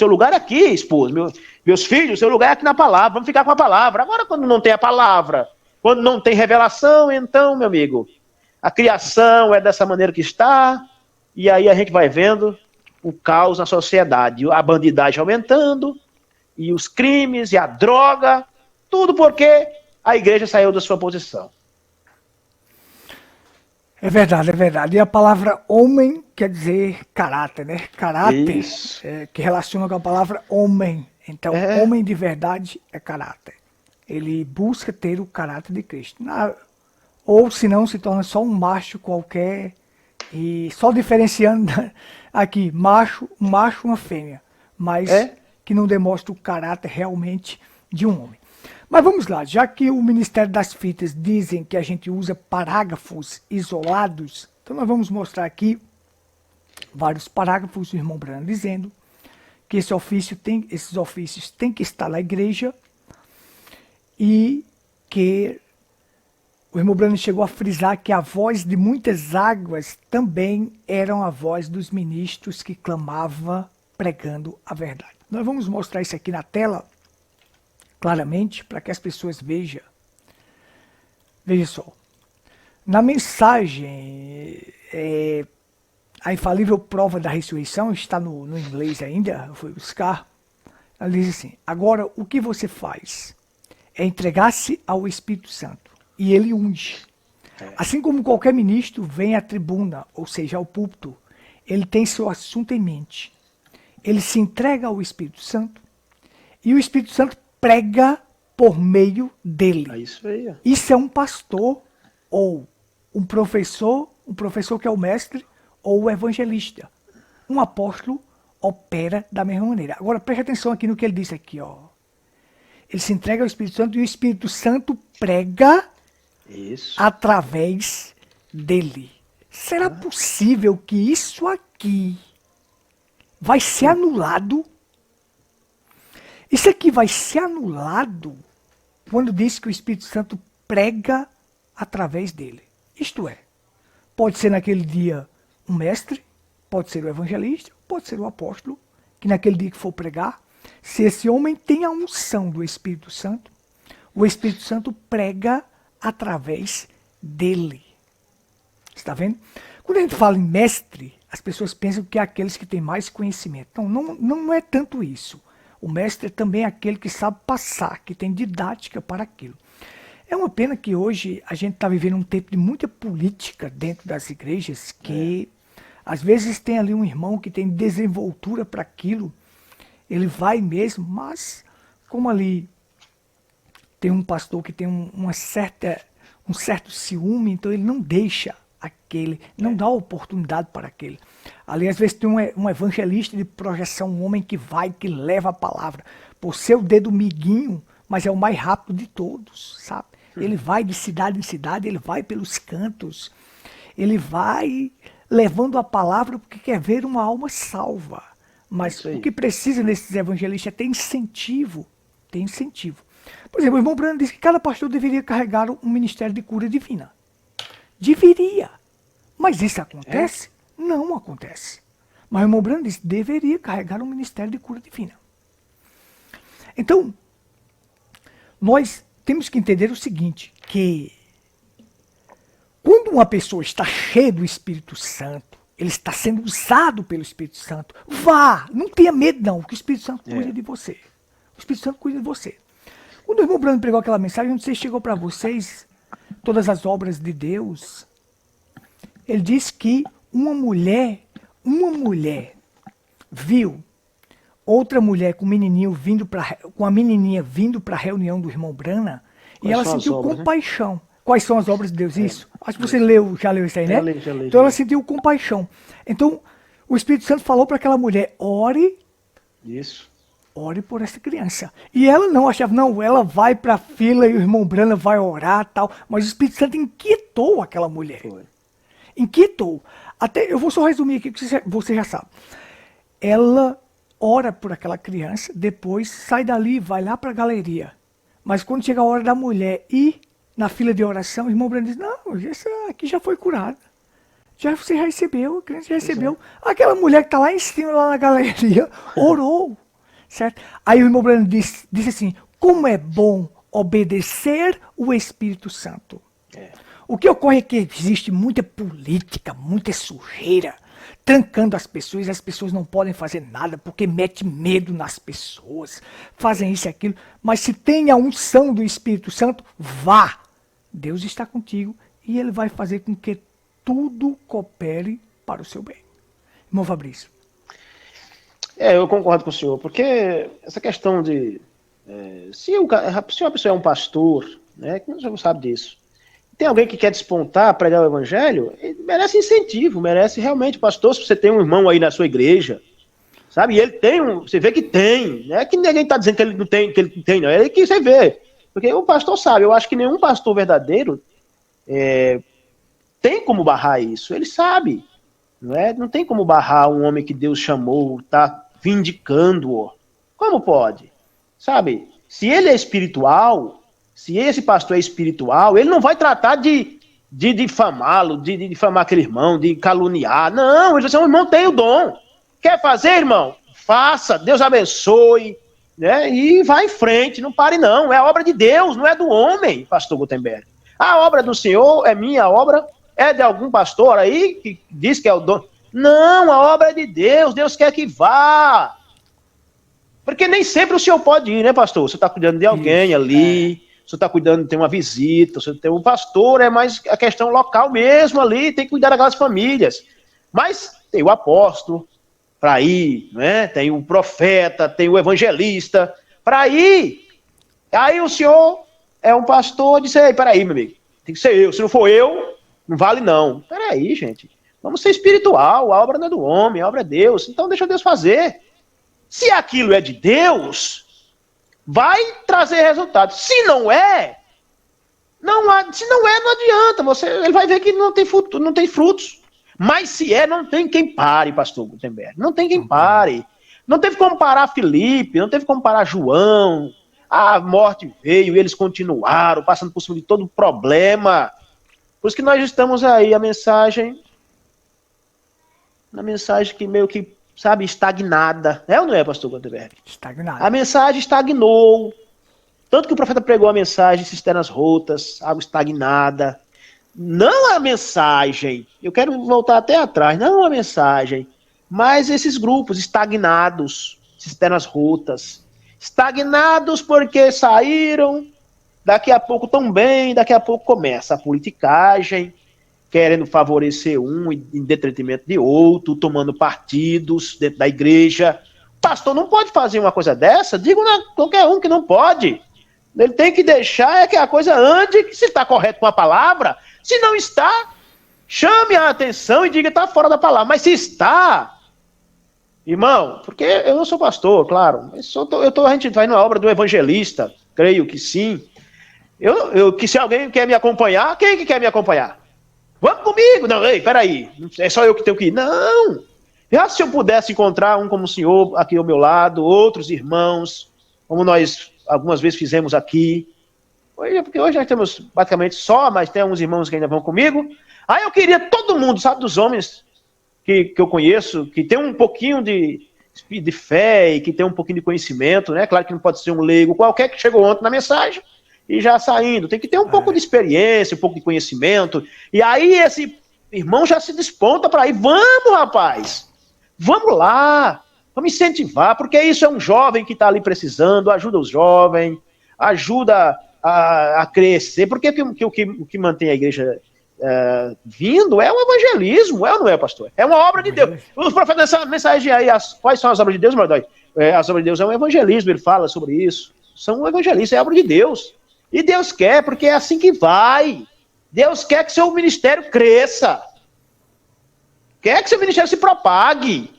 C: lugar é aqui, esposo, meus filhos, seu lugar é aqui na palavra, vamos ficar com a palavra. Agora, quando não tem a palavra, quando não tem revelação, então, meu amigo, a criação é dessa maneira que está, e aí a gente vai vendo o caos na sociedade, a bandidagem aumentando, e os crimes, e a droga, tudo porque a igreja saiu da sua posição.
B: É verdade, é verdade. E a palavra homem quer dizer caráter, né? Caráter, que relaciona com a palavra homem. Então, homem de verdade é caráter. Ele busca ter o caráter de Cristo. Ou senão se torna só um macho qualquer. E só diferenciando aqui, um macho e uma fêmea. Mas que não demonstra o caráter realmente de um homem. Mas vamos lá, já que o Ministério das Fitas dizem que a gente usa parágrafos isolados, então nós vamos mostrar aqui vários parágrafos do irmão Branham dizendo que esses ofícios têm que estar na igreja e que o irmão Branham chegou a frisar que a voz de muitas águas também eram a voz dos ministros que clamava pregando a verdade. Nós vamos mostrar isso aqui na tela claramente, para que as pessoas vejam. Veja só. Na mensagem, a infalível prova da ressurreição, está no inglês ainda, eu fui buscar. Ela diz assim: agora o que você faz é entregar-se ao Espírito Santo, e ele unge. Assim como qualquer ministro vem à tribuna, ou seja, ao púlpito, ele tem seu assunto em mente. Ele se entrega ao Espírito Santo, e o Espírito Santo prega por meio dele.
C: É isso aí.
B: Isso é um pastor ou um professor que é o mestre ou o evangelista. Um apóstolo opera da mesma maneira. Agora preste atenção aqui no que ele disse aqui, ó. Ele se entrega ao Espírito Santo e o Espírito Santo prega através dele. Será possível que isso aqui vai ser anulado? Isso aqui vai ser anulado quando diz que o Espírito Santo prega através dele. Isto é, pode ser naquele dia um mestre, pode ser o evangelista, pode ser o apóstolo, que naquele dia que for pregar, se esse homem tem a unção do Espírito Santo, o Espírito Santo prega através dele. Está vendo? Quando a gente fala em mestre, as pessoas pensam que é aqueles que têm mais conhecimento. Não é tanto isso. O mestre também é aquele que sabe passar, que tem didática para aquilo. É uma pena que hoje a gente está vivendo um tempo de muita política dentro das igrejas, que às vezes tem ali um irmão que tem desenvoltura para aquilo, ele vai mesmo, mas como ali tem um pastor que tem um certo ciúme, então ele não deixa aquele, não dá oportunidade para aquele. Ali às vezes tem um evangelista de projeção, um homem que vai, que leva a palavra, por seu dedo miguinho, mas é o mais rápido de todos, sabe? Ele vai de cidade em cidade, ele vai pelos cantos, ele vai levando a palavra porque quer ver uma alma salva. Mas o que precisa nesses evangelistas é ter incentivo, tem incentivo. Por exemplo, o irmão Branham disse que cada pastor deveria carregar um ministério de cura divina. Deveria. Mas isso acontece? Não acontece. Mas o irmão Branham disse que deveria carregar um ministério de cura divina. Então, nós temos que entender o seguinte, que quando uma pessoa está cheia do Espírito Santo, ele está sendo usado pelo Espírito Santo, vá, não tenha medo não, que o Espírito Santo cuida de você. O Espírito Santo cuida de você. Quando o irmão Branham pregou aquela mensagem, não sei se chegou para vocês, todas as obras de Deus, ele disse que uma mulher viu outra mulher com a menininha vindo para a reunião do irmão Branham, e ela sentiu compaixão. Né? Quais são as obras de Deus? Isso. Acho que você já leu isso aí, né?
C: Já li.
B: Então ela sentiu compaixão. Então o Espírito Santo falou para aquela mulher, ore por essa criança. E ela não achava, não, ela vai para a fila e o irmão Branham vai orar e tal. Mas o Espírito Santo inquietou aquela mulher. Inquietou. Até, eu vou só resumir aqui, que você já sabe. Ela ora por aquela criança, depois sai dali, vai lá para a galeria. Mas quando chega a hora da mulher ir na fila de oração, o irmão Branham diz, não, essa aqui já foi curada. Você já recebeu, a criança já recebeu. Aquela mulher que está lá em cima, lá na galeria, orou. Certo? Aí o irmão Branham disse assim, como é bom obedecer o Espírito Santo. O que ocorre é que existe muita política, muita sujeira. trancando as pessoas não podem fazer nada porque mete medo nas pessoas, fazem isso e aquilo. Mas se tem a unção do Espírito Santo, vá. Deus está contigo e Ele vai fazer com que tudo coopere para o seu bem. Irmão Fabrício.
C: Eu concordo com o senhor, porque essa questão de... se uma pessoa é um pastor, né, que não sabe disso, tem alguém que quer despontar, pregar o evangelho, ele merece incentivo, merece realmente, pastor, se você tem um irmão aí na sua igreja, sabe, e ele tem você vê que tem, não é que ninguém está dizendo que ele não tem, não, é que você vê, porque o pastor sabe, eu acho que nenhum pastor verdadeiro tem como barrar isso, ele sabe, não tem como barrar um homem que Deus chamou, está vindicando-o, como pode? Sabe, se ele é espiritual, se esse pastor é espiritual, ele não vai tratar de difamá-lo, de difamar aquele irmão, de caluniar. Não, ele vai dizer, o irmão tem o dom. Quer fazer, irmão? Faça, Deus abençoe, né? E vá em frente, não pare não. É a obra de Deus, não é do homem, pastor Gutenberg. A obra do Senhor é minha, a obra é de algum pastor aí que diz que é o dom. Não, a obra é de Deus, Deus quer que vá. Porque nem sempre o senhor pode ir, né, pastor? Você está cuidando de alguém ali, você está cuidando, tem uma visita, você tem um pastor, é mais a questão local mesmo ali, tem que cuidar daquelas famílias. Mas tem o apóstolo para ir, né? Tem o profeta, tem o evangelista para ir. Aí o senhor é um pastor, disse, ei, peraí, meu amigo, tem que ser eu, se não for eu, não vale não. Peraí, gente, vamos ser espiritual, a obra não é do homem, a obra é Deus, então deixa Deus fazer. Se aquilo é de Deus, vai trazer resultado. Se não é, não adianta. Ele vai ver que não tem futuro, não tem frutos. Mas se é, não tem quem pare, pastor Gutenberg. Não tem quem pare. Não teve como parar Felipe, não teve como parar João. A morte veio e eles continuaram, passando por cima de todo o problema. Por isso que nós estamos aí, a mensagem que meio que, sabe, estagnada. É ou não é, pastor Gutenberg?
B: Estagnada.
C: A mensagem estagnou. Tanto que o profeta pregou a mensagem, cisternas rotas, água estagnada. Não a mensagem, eu quero voltar até atrás, não a mensagem, mas esses grupos estagnados, cisternas rotas. Estagnados porque saíram, daqui a pouco tão bem, daqui a pouco começa a politicagem, querendo favorecer um em detrimento de outro, tomando partidos dentro da igreja. O pastor não pode fazer uma coisa dessa, digo qualquer um que não pode. Ele tem que deixar que a coisa ande, se está correto com a palavra. Se não está, chame a atenção e diga que está fora da palavra. Mas se está, irmão, porque eu não sou pastor, claro, mas a gente vai na obra do evangelista, creio que sim. Que se alguém quer me acompanhar, quem que quer me acompanhar? Vamos comigo. Não, ei, peraí, é só eu que tenho que ir. Não. Já se eu pudesse encontrar um como o senhor aqui ao meu lado, outros irmãos, como nós algumas vezes fizemos aqui, porque hoje nós temos praticamente só, mas tem alguns irmãos que ainda vão comigo. Aí eu queria todo mundo, sabe, dos homens que eu conheço, que tem um pouquinho de fé e que tem um pouquinho de conhecimento, né? Claro que não pode ser um leigo qualquer que chegou ontem na mensagem e já saindo. Tem que ter um pouco de experiência, um pouco de conhecimento. E aí esse irmão já se desponta para ir. Vamos, rapaz! Vamos lá! Vamos incentivar, porque isso é um jovem que está ali precisando, ajuda os jovens, ajuda a crescer, porque o que mantém a igreja vindo é o evangelismo, é ou não é, pastor? É uma obra de Deus. Os profetas nessa mensagem aí, quais são as obras de Deus, Mordói? As obras de Deus é um evangelismo, ele fala sobre isso. São evangelistas, é a obra de Deus. E Deus quer, porque é assim que vai. Deus quer que seu ministério cresça. Quer que seu ministério se propague.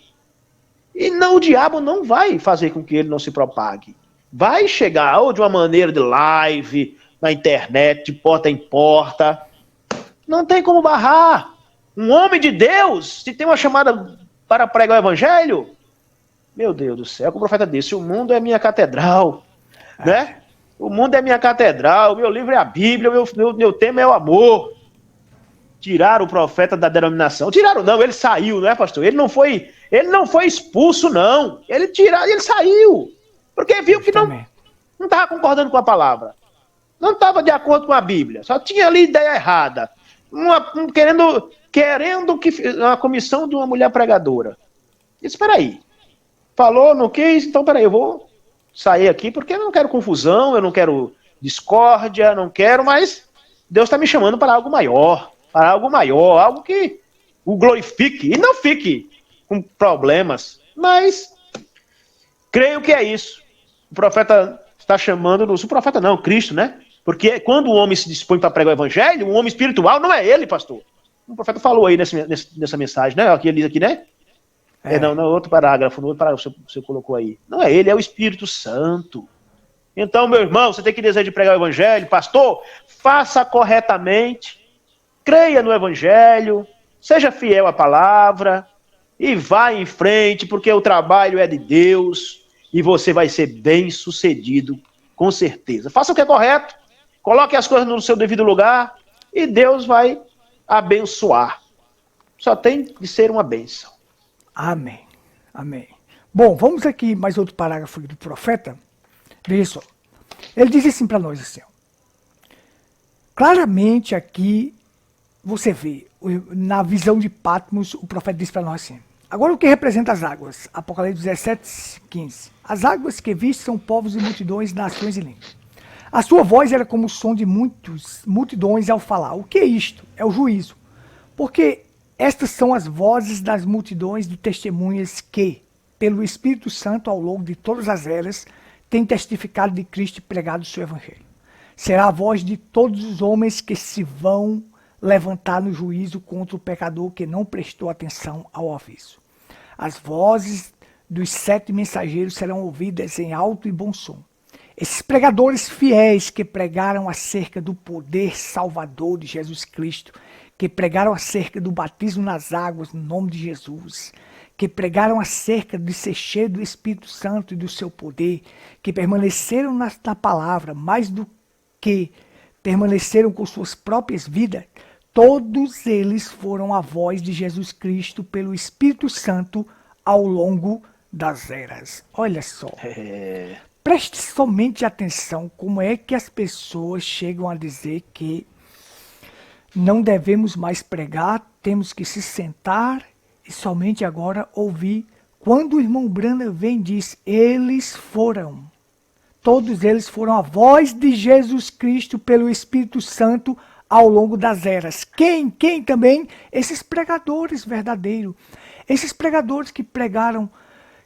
C: E não, o diabo não vai fazer com que ele não se propague. Vai chegar ou de uma maneira de live, na internet, de porta em porta. Não tem como barrar. Um homem de Deus, se tem uma chamada para pregar o evangelho, meu Deus do céu, como o profeta disse, o mundo é minha catedral, né? O mundo é minha catedral, o meu livro é a Bíblia, meu tema é o amor. Tiraram o profeta da denominação. Tiraram não, ele saiu, não é, pastor? Ele não foi expulso, não. Ele saiu. Porque viu que não estava concordando com a palavra. Não estava de acordo com a Bíblia. Só tinha ali ideia errada. Querendo querendo a comissão de uma mulher pregadora. Disse, espera aí, falou, não quis, então peraí, eu vou sair aqui porque eu não quero confusão, eu não quero discórdia, não quero, mas Deus está me chamando para algo maior, algo que o glorifique, e não fique com problemas, mas creio que é isso. O profeta está chamando-nos, o profeta não, Cristo, né? Porque quando o homem se dispõe para pregar o evangelho, um homem espiritual não é ele, pastor. O profeta falou aí nessa mensagem, né? Aqui, ele aqui, né? Não, no outro parágrafo você colocou aí. Não é ele, é o Espírito Santo. Então, meu irmão, você tem que desejar de pregar o evangelho, pastor, faça corretamente, creia no evangelho, seja fiel à palavra e vá em frente, porque o trabalho é de Deus e você vai ser bem sucedido, com certeza. Faça o que é correto, coloque as coisas no seu devido lugar e Deus vai abençoar. Só tem de ser uma bênção.
B: Amém. Amém. Bom, vamos aqui mais outro parágrafo do profeta. Veja só. Ele diz assim para nós assim, ó. Claramente aqui você vê, na visão de Patmos, o profeta diz para nós assim. Agora o que representa as águas? Apocalipse 17, 15. As águas que viste são povos e multidões, nações e línguas. A sua voz era como o som de multidões ao falar. O que é isto? É o juízo. Porque estas são as vozes das multidões de testemunhas que, pelo Espírito Santo, ao longo de todas as eras, têm testificado de Cristo e pregado o seu evangelho. Será a voz de todos os homens que se vão levantar no juízo contra o pecador que não prestou atenção ao aviso. As vozes dos 7 mensageiros serão ouvidas em alto e bom som. Esses pregadores fiéis que pregaram acerca do poder salvador de Jesus Cristo, que pregaram acerca do batismo nas águas no nome de Jesus, que pregaram acerca de ser cheio do Espírito Santo e do seu poder, que permaneceram na palavra mais do que permaneceram com suas próprias vidas, todos eles foram a voz de Jesus Cristo pelo Espírito Santo ao longo das eras. Olha só. Preste somente atenção como é que as pessoas chegam a dizer que não devemos mais pregar, temos que se sentar e somente agora ouvir. Quando o irmão Branham vem e diz, todos eles foram a voz de Jesus Cristo pelo Espírito Santo ao longo das eras. Quem também? Esses pregadores verdadeiros. Esses pregadores que pregaram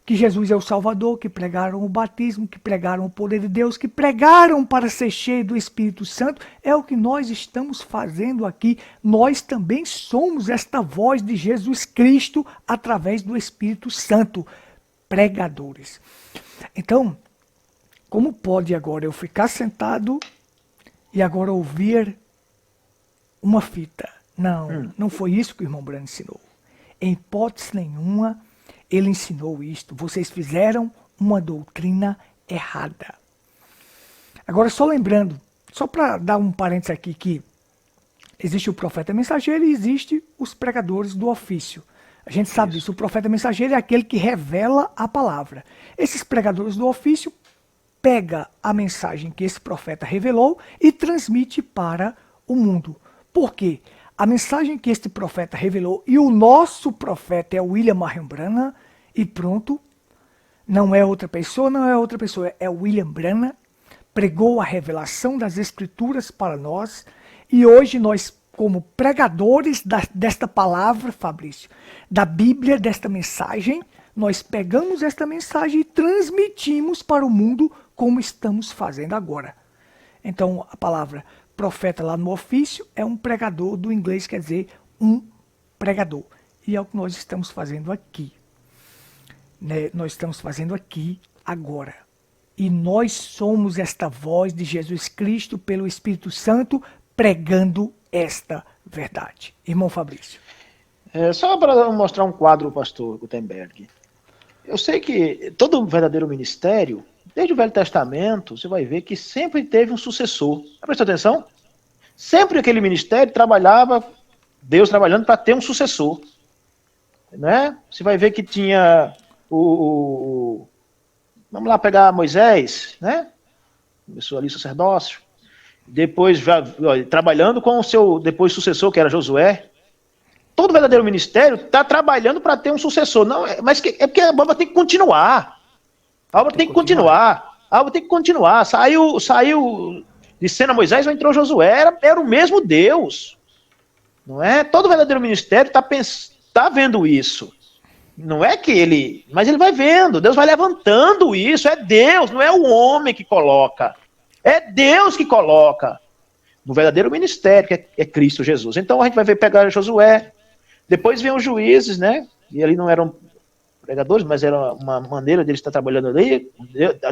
B: que Jesus é o Salvador, que pregaram o batismo, que pregaram o poder de Deus, que pregaram para ser cheio do Espírito Santo, é o que nós estamos fazendo aqui. Nós também somos esta voz de Jesus Cristo através do Espírito Santo, pregadores. Então, como pode agora eu ficar sentado e agora ouvir uma fita? Não foi isso que o irmão Branham ensinou. Em hipótese nenhuma, ele ensinou isto. Vocês fizeram uma doutrina errada. Agora, só lembrando, só para dar um parênteses aqui, que existe o profeta mensageiro e existe os pregadores do ofício. A gente sabe disso. O profeta mensageiro é aquele que revela a palavra. Esses pregadores do ofício pega a mensagem que esse profeta revelou e transmite para o mundo. Por quê? A mensagem que este profeta revelou, e o nosso profeta é o William Marion Branham, e pronto, não é outra pessoa, é o William Branham, pregou a revelação das Escrituras para nós, e hoje nós, como pregadores desta palavra, Fabrício, da Bíblia, desta mensagem, nós pegamos esta mensagem e transmitimos para o mundo como estamos fazendo agora. Então, a palavra profeta lá no ofício é um pregador, do inglês quer dizer um pregador. E é o que nós estamos fazendo aqui. Nós estamos fazendo aqui agora. E nós somos esta voz de Jesus Cristo pelo Espírito Santo pregando esta verdade. Irmão Fabrício.
C: Só para mostrar um quadro, pastor Gutenberg. Eu sei que todo verdadeiro ministério, desde o Velho Testamento, você vai ver que sempre teve um sucessor. Presta atenção? Sempre aquele ministério trabalhava, Deus trabalhando para ter um sucessor. Né? Você vai ver que tinha vamos lá pegar Moisés, né? Começou ali o sacerdócio. Depois trabalhando com o seu depois sucessor, que era Josué. todo verdadeiro ministério está trabalhando para ter um sucessor. Não, mas é porque a obra tem que continuar. A obra tem que continuar. A obra tem que continuar. Saiu de cena Moisés, entrou Josué, era o mesmo Deus. Não é? Todo verdadeiro ministério está vendo isso. Não é que ele... Mas ele vai vendo. Deus vai levantando isso. É Deus, não é o homem que coloca. É Deus que coloca. No verdadeiro ministério, que é Cristo Jesus. Então a gente vai ver pegar Josué. Depois vem os juízes, né? E ali não eram pregadores, mas era uma maneira deles estar trabalhando ali.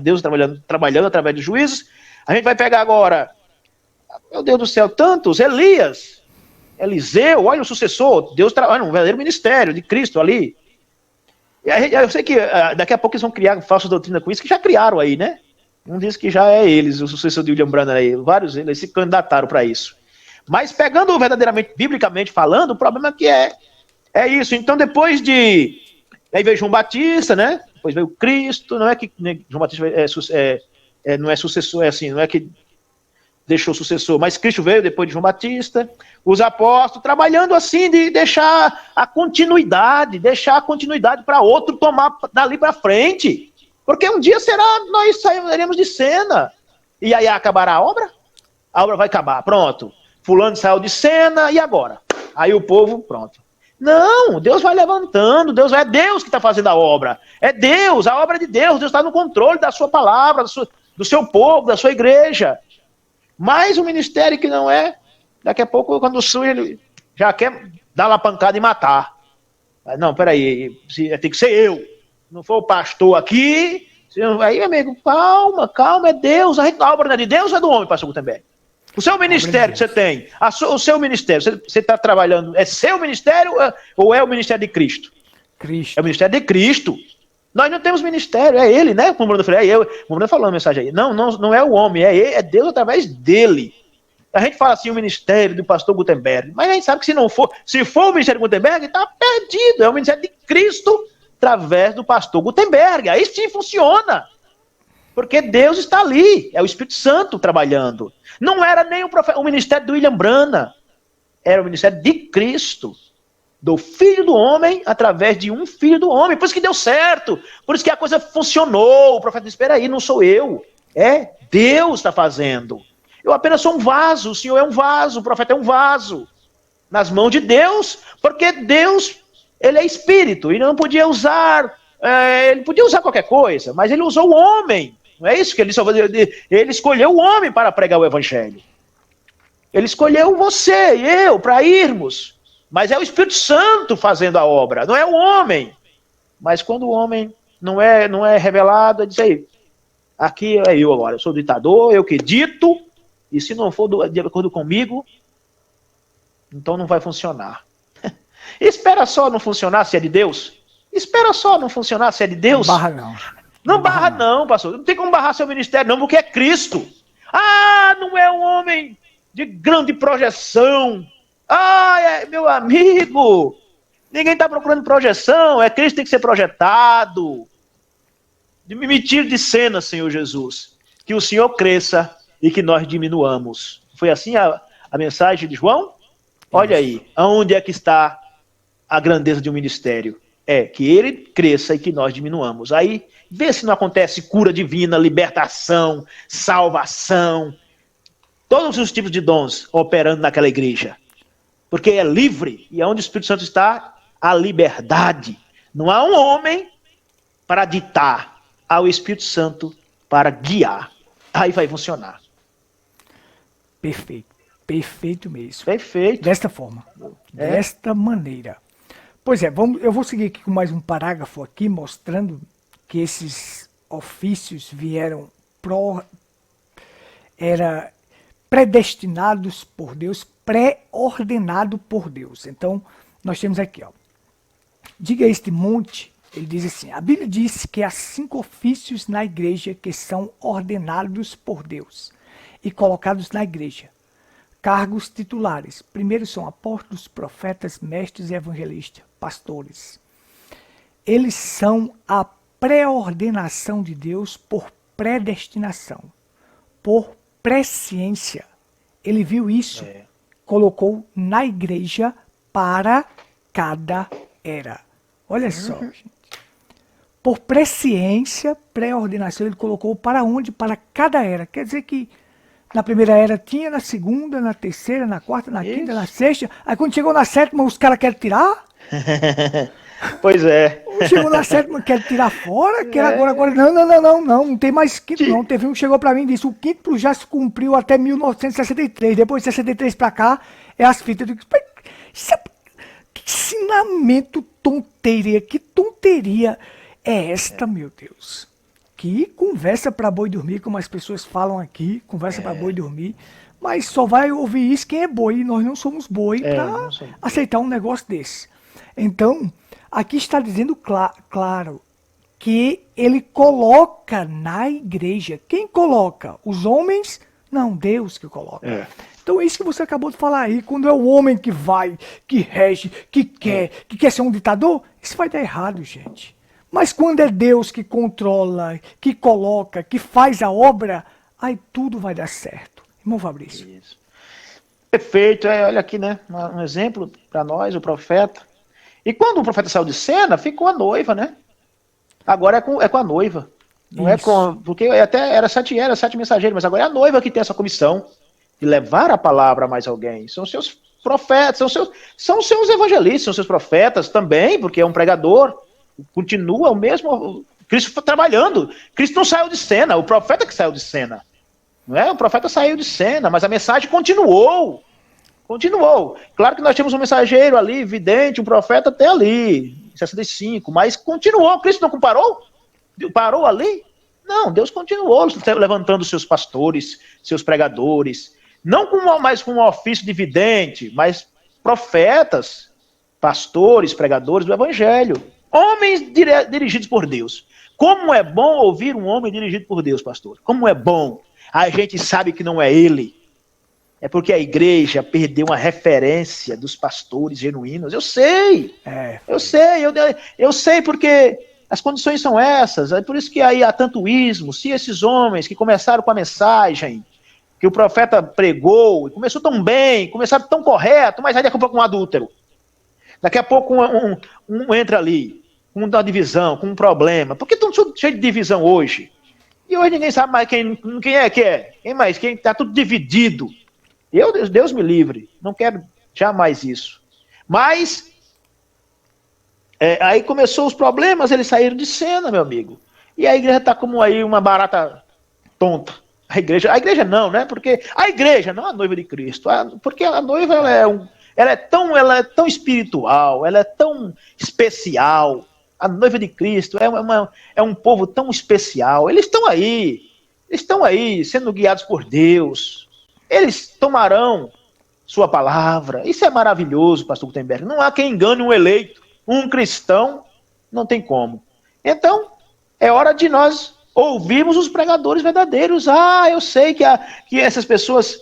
C: Deus trabalhando através dos juízes. A gente vai pegar agora, meu Deus do céu, tantos, Elias, Eliseu, olha o sucessor, Deus trabalha um verdadeiro ministério de Cristo ali. E eu sei que daqui a pouco eles vão criar falsa doutrina com isso, que já criaram aí, né? Um diz que já é eles, o sucessor de William Branham aí, vários eles se candidataram para isso. Mas pegando verdadeiramente, biblicamente falando, o problema é que é isso. Então depois de... Aí veio João Batista, né? Depois veio Cristo, não é que João Batista não é sucessor, é assim, não é que deixou sucessor, mas Cristo veio depois de João Batista, os apóstolos, trabalhando assim, de deixar a continuidade para outro tomar dali para frente, porque um dia nós sairemos de cena, e aí acabará a obra vai acabar, pronto, fulano saiu de cena, e agora? Aí o povo, pronto. Não, Deus vai levantando, é Deus que está fazendo a obra, é Deus, a obra é de Deus está no controle da sua palavra, do seu povo, da sua igreja. Mas o ministério que não é, daqui a pouco, quando surge, ele já quer dar uma pancada e matar. Não, peraí, tem que ser eu. Não for o pastor aqui. Aí, meu amigo, calma, é Deus. A obra não é de Deus ou é do homem, pastor Gutenberg? O seu ministério que você tem, o seu ministério, você está trabalhando, é seu ministério ou é o ministério de Cristo?
B: Cristo.
C: É o ministério de Cristo. Nós não temos ministério, é ele, né? Como o Bruno falou, o Bruno falou a mensagem aí. Não é o homem, é Deus através dele. A gente fala assim, o ministério do pastor Gutenberg, mas a gente sabe que se for o ministério de Gutenberg, está perdido. É o ministério de Cristo através do pastor Gutenberg. Aí sim funciona. Porque Deus está ali, é o Espírito Santo trabalhando. Não era nem o ministério do William Branham, era o ministério de Cristo. Do Filho do Homem, através de um Filho do Homem. Por isso que deu certo. Por isso que a coisa funcionou. O profeta disse, espera aí, não sou eu. É Deus está fazendo. Eu apenas sou um vaso. O Senhor é um vaso. O profeta é um vaso. Nas mãos de Deus. Porque Deus, ele é espírito. Ele não podia usar... ele podia usar qualquer coisa. Mas ele usou o homem. Não é isso que ele escolheu o homem para pregar o evangelho. Ele escolheu você e eu para irmos. Mas é o Espírito Santo fazendo a obra, não é o homem. Mas quando o homem não é revelado, ele diz aí, aqui é eu agora, eu sou o ditador, eu que dito, e se não for de acordo comigo, então não vai funcionar. Espera só não funcionar se é de Deus. Espera só não funcionar se é de Deus.
B: Não barra não.
C: Não barra não, pastor. Não tem como barrar seu ministério não, porque é Cristo. Ah, não é um homem de grande projeção. Ah, meu amigo, ninguém está procurando projeção, é Cristo que tem que ser projetado. Me tire de cena, Senhor Jesus, que o Senhor cresça e que nós diminuamos. Foi assim a mensagem de João? Olha aí, aonde é que está a grandeza de um ministério? É que ele cresça e que nós diminuamos. Aí, vê se não acontece cura divina, libertação, salvação, todos os tipos de dons operando naquela igreja. Porque é livre, e onde o Espírito Santo está, a liberdade. Não há um homem para ditar, há o Espírito Santo para guiar. Aí vai funcionar.
B: Perfeito, perfeito mesmo.
C: Perfeito.
B: Desta forma, desta maneira. Pois é, eu vou seguir aqui com mais um parágrafo aqui, mostrando que esses ofícios vieram predestinados por Deus, pré-ordenado por Deus. Então, nós temos aqui, ó. Diga este monte, ele diz assim, a Bíblia diz que há 5 ofícios na igreja que são ordenados por Deus e colocados na igreja. Cargos titulares. Primeiro são apóstolos, profetas, mestres e evangelistas, pastores. Eles são a pré-ordenação de Deus por predestinação, por presciência. Ele viu isso, colocou na igreja para cada era. Olha só, gente. Por presciência, pré-ordenação, ele colocou para onde? Para cada era. Quer dizer que na primeira era tinha, na segunda, na terceira, na quarta, na quinta, na sexta. Aí quando chegou na sétima, os caras querem tirar.
C: Pois é.
B: Chegou na sétima, quer tirar fora, quer agora, não tem mais quinto não. Teve um que chegou pra mim e disse, o quinto já se cumpriu até 1963, depois de 63 pra cá, é as fitas. Eu digo, isso é, que ensinamento que tonteria é esta, meu Deus? Que conversa pra boi dormir, como as pessoas falam aqui, conversa pra boi dormir, mas só vai ouvir isso quem é boi, e nós não somos boi pra aceitar um negócio desse. Então, aqui está dizendo claro que ele coloca na igreja. Quem coloca? Os homens? Não, Deus que coloca. Então é isso que você acabou de falar aí. Quando é o homem que vai, que rege, que quer ser um ditador, isso vai dar errado, gente. Mas quando é Deus que controla, que coloca, que faz a obra, aí tudo vai dar certo. Irmão Fabrício.
C: Isso. Perfeito. Olha aqui, né? Um exemplo para nós, o profeta. E quando o profeta saiu de cena, ficou a noiva, né? Agora é com a noiva. Não é com. Porque até era sete mensageiros, mas agora é a noiva que tem essa comissão de levar a palavra a mais alguém. São seus profetas, são seus evangelistas, são seus profetas também, porque é um pregador. Continua o mesmo. Cristo foi trabalhando. Cristo não saiu de cena, o profeta que saiu de cena. Não é? O profeta saiu de cena, mas a mensagem continuou. Continuou. Claro que nós tínhamos um mensageiro ali, vidente, um profeta até ali, em 65, mas continuou. Cristo não parou? Parou ali? Não, Deus continuou levantando seus pastores, seus pregadores, não mais com um ofício de vidente, mas profetas, pastores, pregadores do evangelho. Homens dirigidos por Deus. Como é bom ouvir um homem dirigido por Deus, pastor. Como é bom. A gente sabe que não é ele. É porque a igreja perdeu uma referência dos pastores genuínos. Eu sei. Eu sei porque as condições são essas. É por isso que aí há tanto ismo. Se esses homens que começaram com a mensagem que o profeta pregou, e começou tão bem, começaram tão correto, mas aí daqui a pouco um adúltero. Daqui a pouco um entra ali, com uma divisão, com um problema. Por que estão cheio de divisão hoje? E hoje ninguém sabe mais quem é que é. Quem mais? Quem está tudo dividido. Deus me livre. Não quero jamais isso. Mas, aí começou os problemas, eles saíram de cena, meu amigo. E a igreja está como aí uma barata tonta. A igreja não, né? Porque a igreja não é a noiva de Cristo. Porque a noiva ela é tão espiritual, ela é tão especial. A noiva de Cristo é um povo tão especial. Eles estão aí, sendo guiados por Deus. Eles tomarão sua palavra. Isso é maravilhoso, pastor Gutenberg. Não há quem engane um eleito. Um cristão, não tem como. Então, é hora de nós ouvirmos os pregadores verdadeiros. Eu sei que essas pessoas...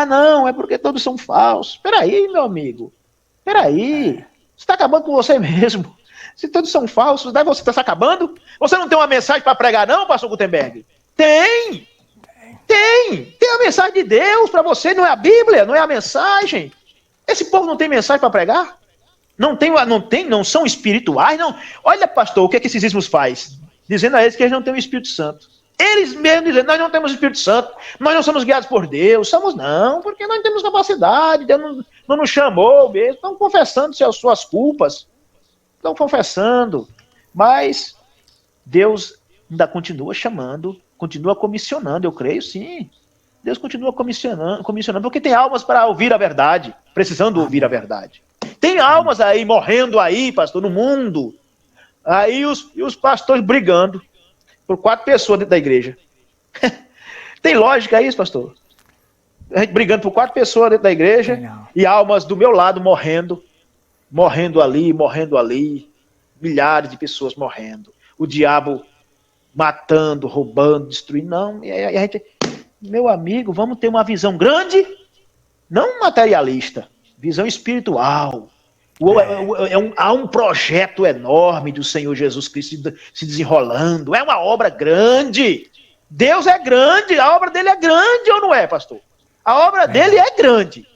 C: não, é porque todos são falsos. Peraí, meu amigo. Peraí. Você está acabando com você mesmo. Se todos são falsos, daí você está se acabando? Você não tem uma mensagem para pregar, não, pastor Gutenberg? Tem a mensagem de Deus para você, não é a Bíblia, não é a mensagem. Esse povo não tem mensagem para pregar? Não são espirituais, não. Olha, pastor, o que esses ismos faz? Dizendo a eles que eles não têm o Espírito Santo. Eles mesmos dizem, nós não temos o Espírito Santo, nós não somos guiados por Deus. Somos não, porque nós não temos capacidade, Deus não nos chamou mesmo. Estão confessando suas culpas. Estão confessando. Mas Deus ainda continua chamando, continua comissionando, eu creio sim. Deus continua comissionando, porque tem almas para ouvir a verdade, precisando ouvir a verdade. Tem almas aí, morrendo aí, pastor, no mundo. Aí os pastores brigando por 4 pessoas dentro da igreja. Tem lógica isso, pastor? A gente brigando por 4 pessoas dentro da igreja e almas do meu lado morrendo ali, milhares de pessoas morrendo. O diabo matando, roubando, destruindo. Não, e a gente... Meu amigo, vamos ter uma visão grande, não materialista, visão espiritual. Há um projeto enorme do Senhor Jesus Cristo se desenrolando. É uma obra grande. Deus é grande, a obra dele é grande ou não é, pastor? A obra dele é grande.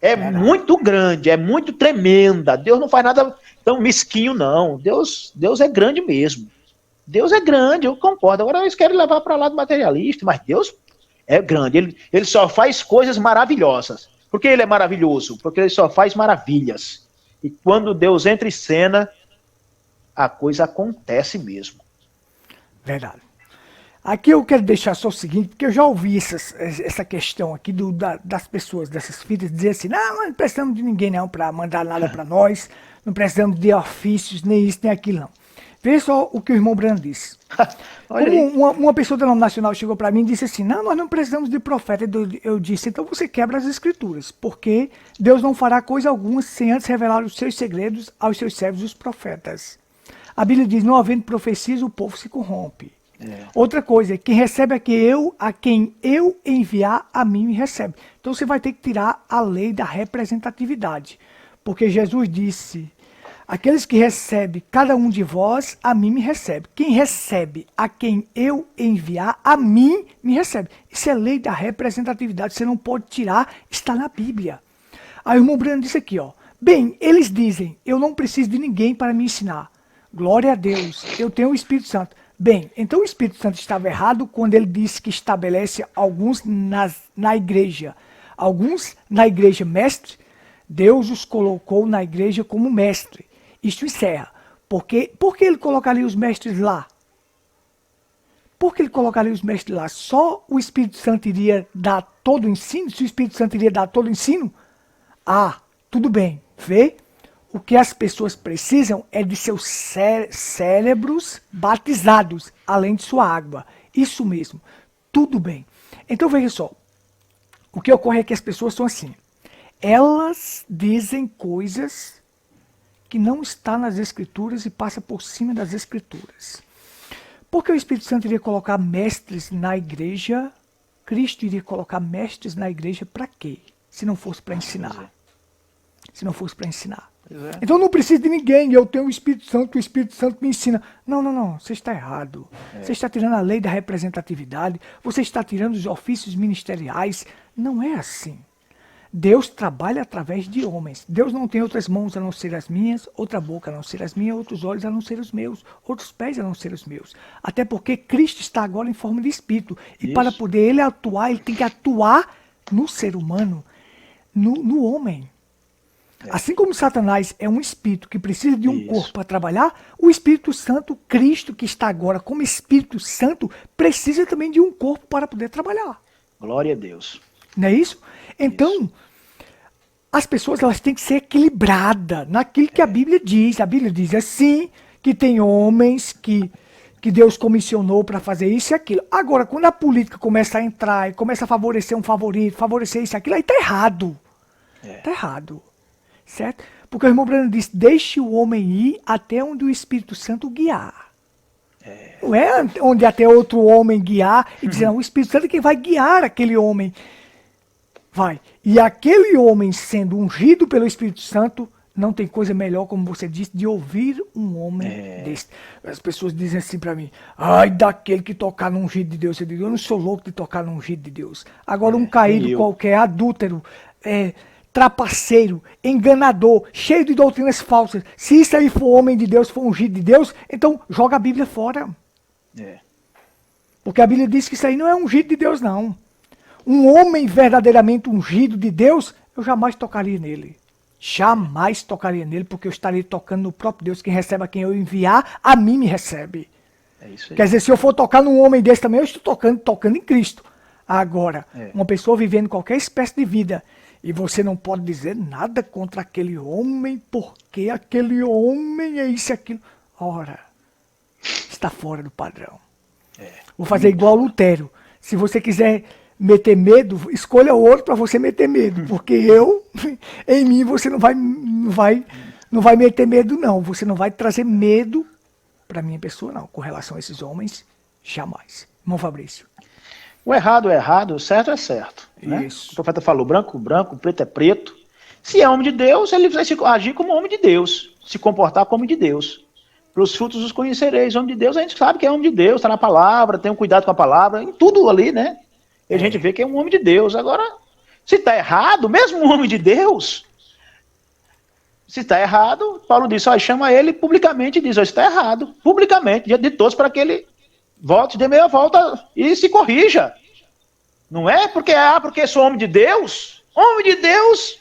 C: é muito grande, é muito tremenda. Deus não faz nada tão mesquinho, não. Deus é grande mesmo. Deus é grande, eu concordo. Agora eles querem levar para lá do materialista, mas Deus é grande. Ele só faz coisas maravilhosas. Por que ele é maravilhoso? Porque ele só faz maravilhas. E quando Deus entra em cena, a coisa acontece mesmo.
B: Verdade. Aqui eu quero deixar só o seguinte, porque eu já ouvi essa questão aqui das pessoas, dessas filhas, dizer assim, não precisamos de ninguém não para mandar nada para nós, não precisamos de ofícios, nem isso, nem aquilo não. Veja só o que o irmão Brando disse. Uma pessoa denominacional chegou para mim e disse assim, não, nós não precisamos de profeta. Eu disse, então você quebra as escrituras, porque Deus não fará coisa alguma sem antes revelar os seus segredos aos seus servos, os profetas. A Bíblia diz, não havendo profecias, o povo se corrompe. Outra coisa, quem recebe a quem eu enviar, a mim me recebe. Então você vai ter que tirar a lei da representatividade. Porque Jesus disse, aqueles que recebem cada um de vós, a mim me recebe. Quem recebe a quem eu enviar, a mim me recebe. Isso é lei da representatividade, você não pode tirar, está na Bíblia. Aí o irmão Brando disse aqui, ó, bem, eles dizem, eu não preciso de ninguém para me ensinar. Glória a Deus, eu tenho o Espírito Santo. Bem, então o Espírito Santo estava errado quando ele disse que estabelece alguns na igreja. Alguns na igreja mestre, Deus os colocou na igreja como mestre. Isto encerra. Por que ele colocaria os mestres lá? Por que ele colocaria os mestres lá? Só o Espírito Santo iria dar todo o ensino? Se o Espírito Santo iria dar todo o ensino? Ah, tudo bem. Vê? O que as pessoas precisam é de seus cérebros batizados, além de sua água. Isso mesmo. Tudo bem. Então veja só. O que ocorre é que as pessoas são assim. Elas dizem coisas que não estão nas Escrituras e passam por cima das Escrituras. Porque o Espírito Santo iria colocar mestres na igreja? Cristo iria colocar mestres na igreja para quê? Se não fosse para ensinar. Se não fosse para ensinar. Então eu não preciso de ninguém, eu tenho o Espírito Santo me ensina. Não, você está errado. Você está tirando a lei da representatividade, você está tirando os ofícios ministeriais. Não é assim. Deus trabalha através de homens. Deus não tem outras mãos a não ser as minhas, outra boca a não ser as minhas, outros olhos a não ser os meus, outros pés a não ser os meus. Até porque Cristo está agora em forma de Espírito. E para poder ele atuar, ele tem que atuar no ser humano, no homem. Assim como Satanás é um espírito que precisa de um corpo para trabalhar, o Espírito Santo, Cristo, que está agora como Espírito Santo, precisa também de um corpo para poder trabalhar.
C: Glória a Deus.
B: Não é isso? Então, as pessoas elas têm que ser equilibradas naquilo que a Bíblia diz. A Bíblia diz assim, que tem homens que Deus comissionou para fazer isso e aquilo. Agora, quando a política começa a entrar e começa a favorecer um favorito, favorecer isso e aquilo, aí está errado. Está errado. Certo? Porque o irmão Brando disse, deixe o homem ir até onde o Espírito Santo guiar. Não é onde até outro homem guiar e dizer, não, o Espírito Santo é quem vai guiar aquele homem. Vai. E aquele homem sendo ungido pelo Espírito Santo, não tem coisa melhor, como você disse, de ouvir um homem desse. As pessoas dizem assim para mim, ai, daquele que tocar no ungido de Deus. Eu digo, eu não sou louco de tocar no ungido de Deus. Agora um caído qualquer, adúltero, trapaceiro, enganador, cheio de doutrinas falsas. Se isso aí for homem de Deus, for ungido de Deus, então joga a Bíblia fora. Porque a Bíblia diz que isso aí não é ungido de Deus, não. Um homem verdadeiramente ungido de Deus, eu jamais tocaria nele. Jamais tocaria nele, porque eu estaria tocando no próprio Deus. Quem recebe a quem eu enviar, a mim me recebe.
C: Isso aí.
B: Quer dizer, se eu for tocar num homem desse também, eu estou tocando em Cristo. Agora, uma pessoa vivendo qualquer espécie de vida, e você não pode dizer nada contra aquele homem, porque aquele homem é isso e aquilo. Ora, está fora do padrão. Vou fazer igual Lutero. Se você quiser meter medo, escolha outro para você meter medo. Porque em mim, você não vai meter medo, não. Você não vai trazer medo para minha pessoa, não. Com relação a esses homens, jamais. Irmão Fabrício.
C: O errado é errado, o certo é certo. Né?
B: Isso.
C: O profeta falou, branco, branco, preto é preto. Se é homem de Deus, ele vai agir como homem de Deus, se comportar como homem de Deus. Pelos frutos os conhecereis. Homem de Deus, a gente sabe que é homem de Deus, está na palavra, tem um cuidado com a palavra, em tudo ali, né? E a gente vê que é um homem de Deus. Agora, Se está errado, mesmo um homem de Deus, se está errado, Paulo diz, ó, chama ele publicamente e diz, ó, está errado, publicamente, diante de todos, para que ele volte, dê meia volta e se corrija. Não é porque sou homem de Deus? Homem de Deus,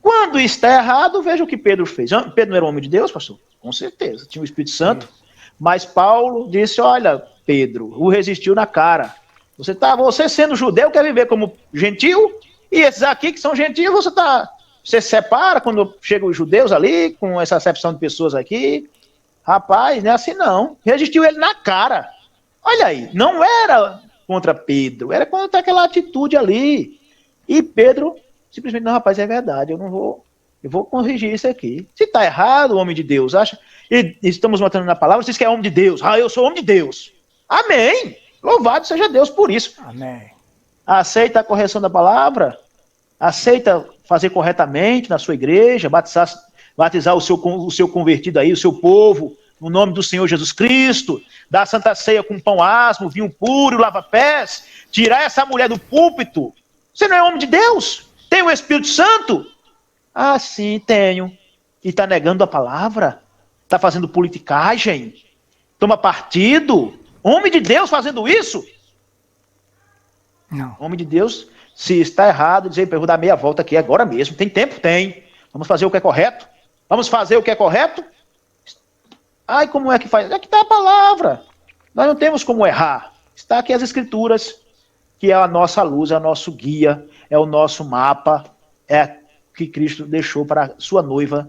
C: quando está errado, veja o que Pedro fez. Pedro não era um homem de Deus, pastor? Com certeza, tinha o Espírito Santo. Mas Paulo disse, olha, Pedro, o resistiu na cara. Você sendo judeu quer viver como gentil, e esses aqui que são gentios, você separa quando chegam os judeus ali, com essa acepção de pessoas aqui. Rapaz, não é assim não. Resistiu ele na cara. Olha aí, não era contra Pedro, era contra aquela atitude ali. E Pedro simplesmente, não, rapaz, é verdade, eu vou corrigir isso aqui. Se está errado, o homem de Deus, acha? E estamos matando na palavra, diz que é homem de Deus. Ah, eu sou homem de Deus. Amém. Louvado seja Deus por isso.
B: Amém.
C: Aceita a correção da palavra, aceita fazer corretamente na sua igreja, batizar o seu convertido aí, o seu povo, no nome do Senhor Jesus Cristo, dar a Santa Ceia com pão asmo, vinho puro, lava-pés, tirar essa mulher do púlpito. Você não é homem de Deus? Tem o Espírito Santo? Ah, sim, tenho. E está negando a palavra? Está fazendo politicagem? Toma partido? Homem de Deus fazendo isso?
B: Não.
C: Homem de Deus, se está errado, dizer, eu vou dar meia volta aqui agora mesmo. Tem tempo? Tem. Vamos fazer o que é correto? Vamos fazer o que é correto? Ai, como é que faz? Aqui está a palavra. Nós não temos como errar. Está aqui as Escrituras, que é a nossa luz, é o nosso guia, é o nosso mapa, é que Cristo deixou para a sua noiva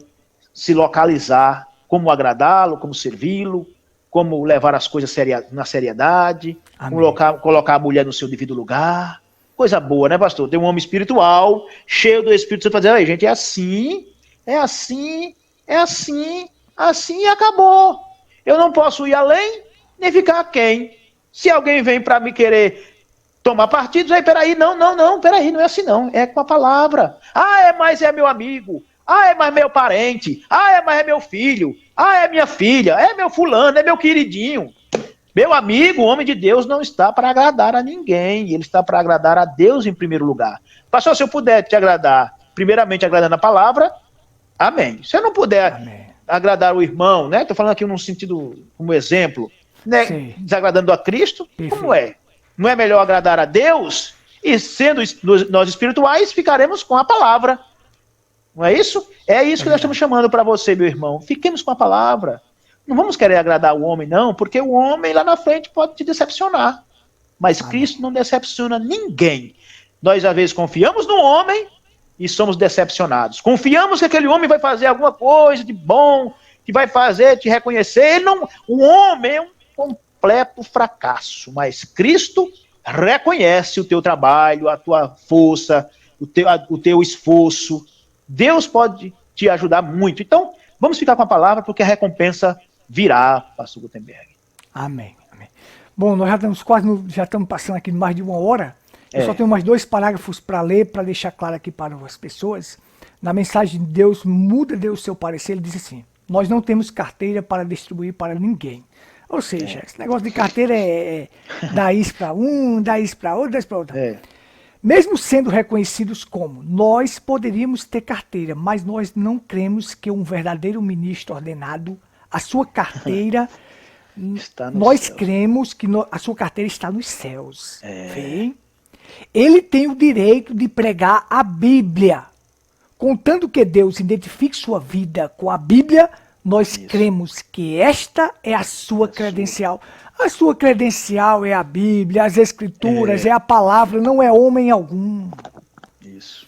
C: se localizar, como agradá-lo, como servi-lo, como levar as coisas na seriedade, colocar a mulher no seu devido lugar. Coisa boa, né, pastor? Tem um homem espiritual, cheio do Espírito Santo, para dizer, aí, gente, é assim, é assim, é assim, assim e acabou. Eu não posso ir além, nem ficar aquém. Se alguém vem para me querer tomar partido, aí, peraí, peraí, não é assim não, é com a palavra. Ah, mas é meu amigo. Ah, é mais meu parente. Ah, mas é meu filho. Ah, é minha filha. É meu fulano, é meu queridinho. Meu amigo, o homem de Deus não está para agradar a ninguém. Ele está para agradar a Deus em primeiro lugar. Pastor, se eu puder te agradar, primeiramente agradando a palavra, amém. Se eu não puder agradar o irmão, né? Estou falando aqui num sentido, como exemplo, né? Desagradando a Cristo, como é? Não é melhor agradar a Deus? E sendo nós espirituais, ficaremos com a palavra. Não é isso? É isso que nós estamos chamando para você, meu irmão. Fiquemos com a palavra. Não vamos querer agradar o homem, não, porque o homem lá na frente pode te decepcionar. Mas Cristo não decepciona ninguém. Nós, às vezes, confiamos no homem e somos decepcionados. Confiamos que aquele homem vai fazer alguma coisa de bom, que vai fazer te reconhecer. O homem é um completo fracasso, mas Cristo reconhece o teu trabalho, a tua força, o teu esforço. Deus pode te ajudar muito. Então, vamos ficar com a palavra, porque a recompensa virá, pastor Gutenberg.
B: Amém. Amém. Bom, nós já estamos passando aqui mais de uma hora. Eu só tenho mais 2 parágrafos para ler, para deixar claro aqui para as pessoas. Na mensagem de Deus, muda Deus seu parecer, ele diz assim: nós não temos carteira para distribuir para ninguém. Ou seja, esse negócio de carteira é dar isso para um, dar isso para outro, dar isso para outro. Mesmo sendo reconhecidos como, nós poderíamos ter carteira, mas nós não cremos que um verdadeiro ministro ordenado, a sua carteira, nós cremos que a sua carteira está nos céus. Ele tem o direito de pregar a Bíblia. Contanto que Deus identifique sua vida com a Bíblia, nós cremos que esta é a sua credencial. A sua credencial é a Bíblia, as Escrituras, é a palavra, não é homem algum.
C: Isso.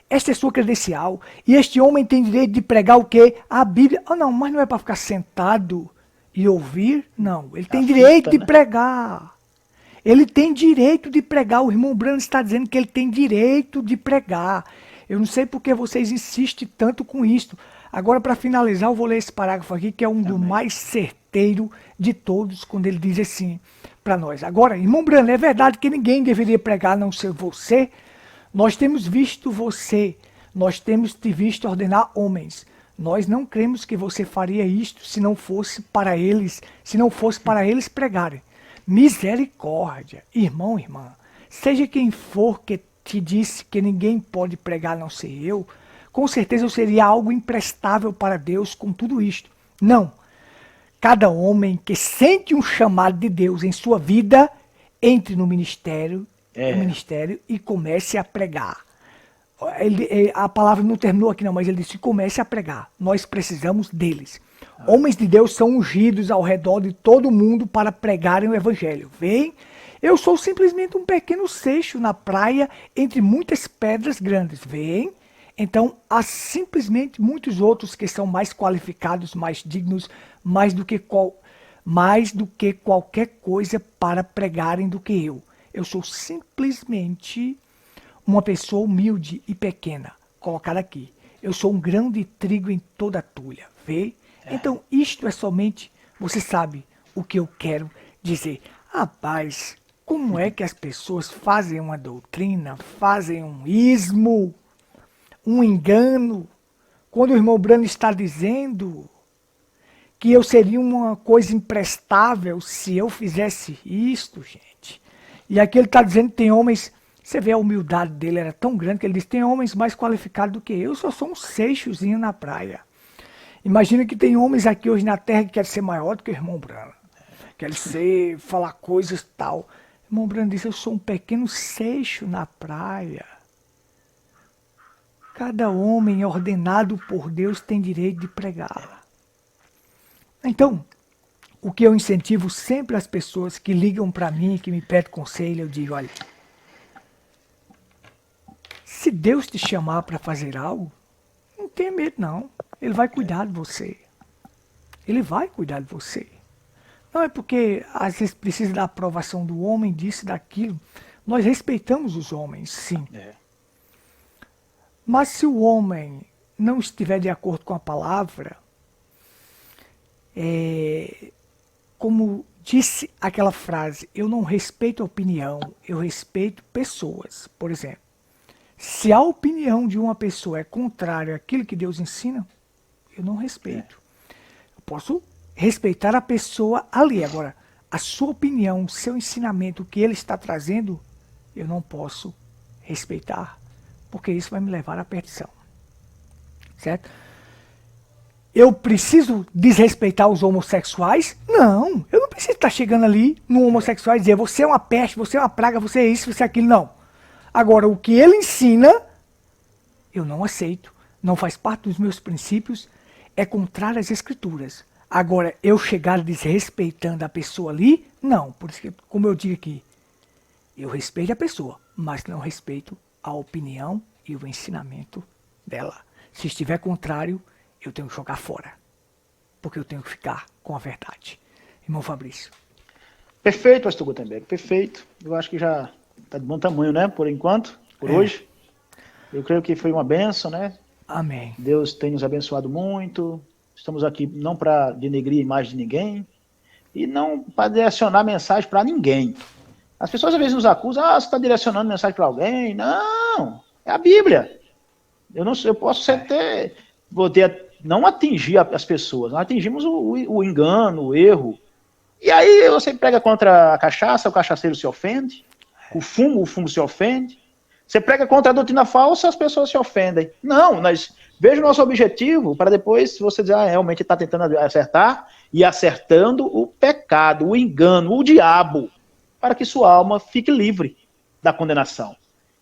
B: Esta é a sua credencial. E este homem tem direito de pregar o quê? A Bíblia. Ah, não, mas não é para ficar sentado e ouvir? Não, ele tem direito de pregar. Ele tem direito de pregar. O irmão Brando está dizendo que ele tem direito de pregar. Eu não sei por que vocês insistem tanto com isso. Agora, para finalizar, eu vou ler esse parágrafo aqui, que é um dos mais certeiros de todos, quando ele diz assim para nós. Agora, irmão Brando, é verdade que ninguém deveria pregar a não ser você? Nós temos visto você, nós temos te visto ordenar homens. Nós não cremos que você faria isto se não fosse para eles pregarem. Misericórdia, irmão, irmã, seja quem for que te disse que ninguém pode pregar a não ser eu, com certeza eu seria algo imprestável para Deus com tudo isto. Não. Cada homem que sente um chamado de Deus em sua vida, entre no ministério e comece a pregar. A palavra não terminou aqui não, mas ele disse, comece a pregar. Nós precisamos deles. Homens de Deus são ungidos ao redor de todo mundo para pregarem o evangelho. Vem, eu sou simplesmente um pequeno seixo na praia entre muitas pedras grandes. Vem, então há simplesmente muitos outros que são mais qualificados, mais dignos, mais do que qualquer coisa para pregarem do que eu. Eu sou simplesmente uma pessoa humilde e pequena, colocada aqui. Eu sou um grão de trigo em toda a tulha, vê? Então isto é somente, você sabe o que eu quero dizer. Rapaz, como é que as pessoas fazem uma doutrina, fazem um ismo, um engano, quando o irmão Brano está dizendo que eu seria uma coisa imprestável se eu fizesse isto, gente. E aqui ele está dizendo que tem homens, você vê a humildade dele, era tão grande que ele diz, tem homens mais qualificados do que eu só sou um seixozinho na praia. Imagina que tem homens aqui hoje na terra que querem ser maior do que o irmão Brano. Querem falar coisas tal. O irmão Brano disse, eu sou um pequeno seixo na praia. Cada homem ordenado por Deus tem direito de pregar. Então, o que eu incentivo sempre as pessoas que ligam para mim, que me pedem conselho, eu digo, olha, se Deus te chamar para fazer algo, não tenha medo não. Ele vai cuidar de você. Ele vai cuidar de você. Não é porque às vezes precisa da aprovação do homem, disso, daquilo. Nós respeitamos os homens, sim. Mas se o homem não estiver de acordo com a palavra, como disse aquela frase, eu não respeito a opinião, eu respeito pessoas. Por exemplo, se a opinião de uma pessoa é contrária àquilo que Deus ensina, eu não respeito. Eu posso respeitar a pessoa ali. Agora, a sua opinião, o seu ensinamento, o que ele está trazendo, eu não posso respeitar, porque isso vai me levar à perdição. Certo? Eu preciso desrespeitar os homossexuais? Não, eu não preciso estar chegando ali no homossexual e dizer você é uma peste, você é uma praga, você é isso, você é aquilo, não. Agora, o que ele ensina, eu não aceito, não faz parte dos meus princípios, é contrário às escrituras. Agora, eu chegar desrespeitando a pessoa ali, não. Por isso que, como eu digo aqui, eu respeito a pessoa, mas não respeito a opinião e o ensinamento dela. Se estiver contrário, eu tenho que jogar fora, porque eu tenho que ficar com a verdade. Irmão Fabrício.
C: Perfeito, pastor Gutenberg, perfeito. Eu acho que já está de bom tamanho, né, por enquanto, por hoje. Eu creio que foi uma bênção, né?
B: Amém.
C: Deus tem nos abençoado muito. Estamos aqui não para denegrir a imagem de ninguém e não para direcionar mensagem para ninguém. As pessoas às vezes nos acusam, você está direcionando mensagem para alguém. Não, é a Bíblia. Eu posso até não atingir as pessoas, nós atingimos o engano, o erro. E aí você prega contra a cachaça, o cachaceiro se ofende, o fumo se ofende. Você prega contra a doutrina falsa, as pessoas se ofendem. Não, veja o nosso objetivo, para depois você dizer, realmente está tentando acertar, e acertando o pecado, o engano, o diabo, para que sua alma fique livre da condenação.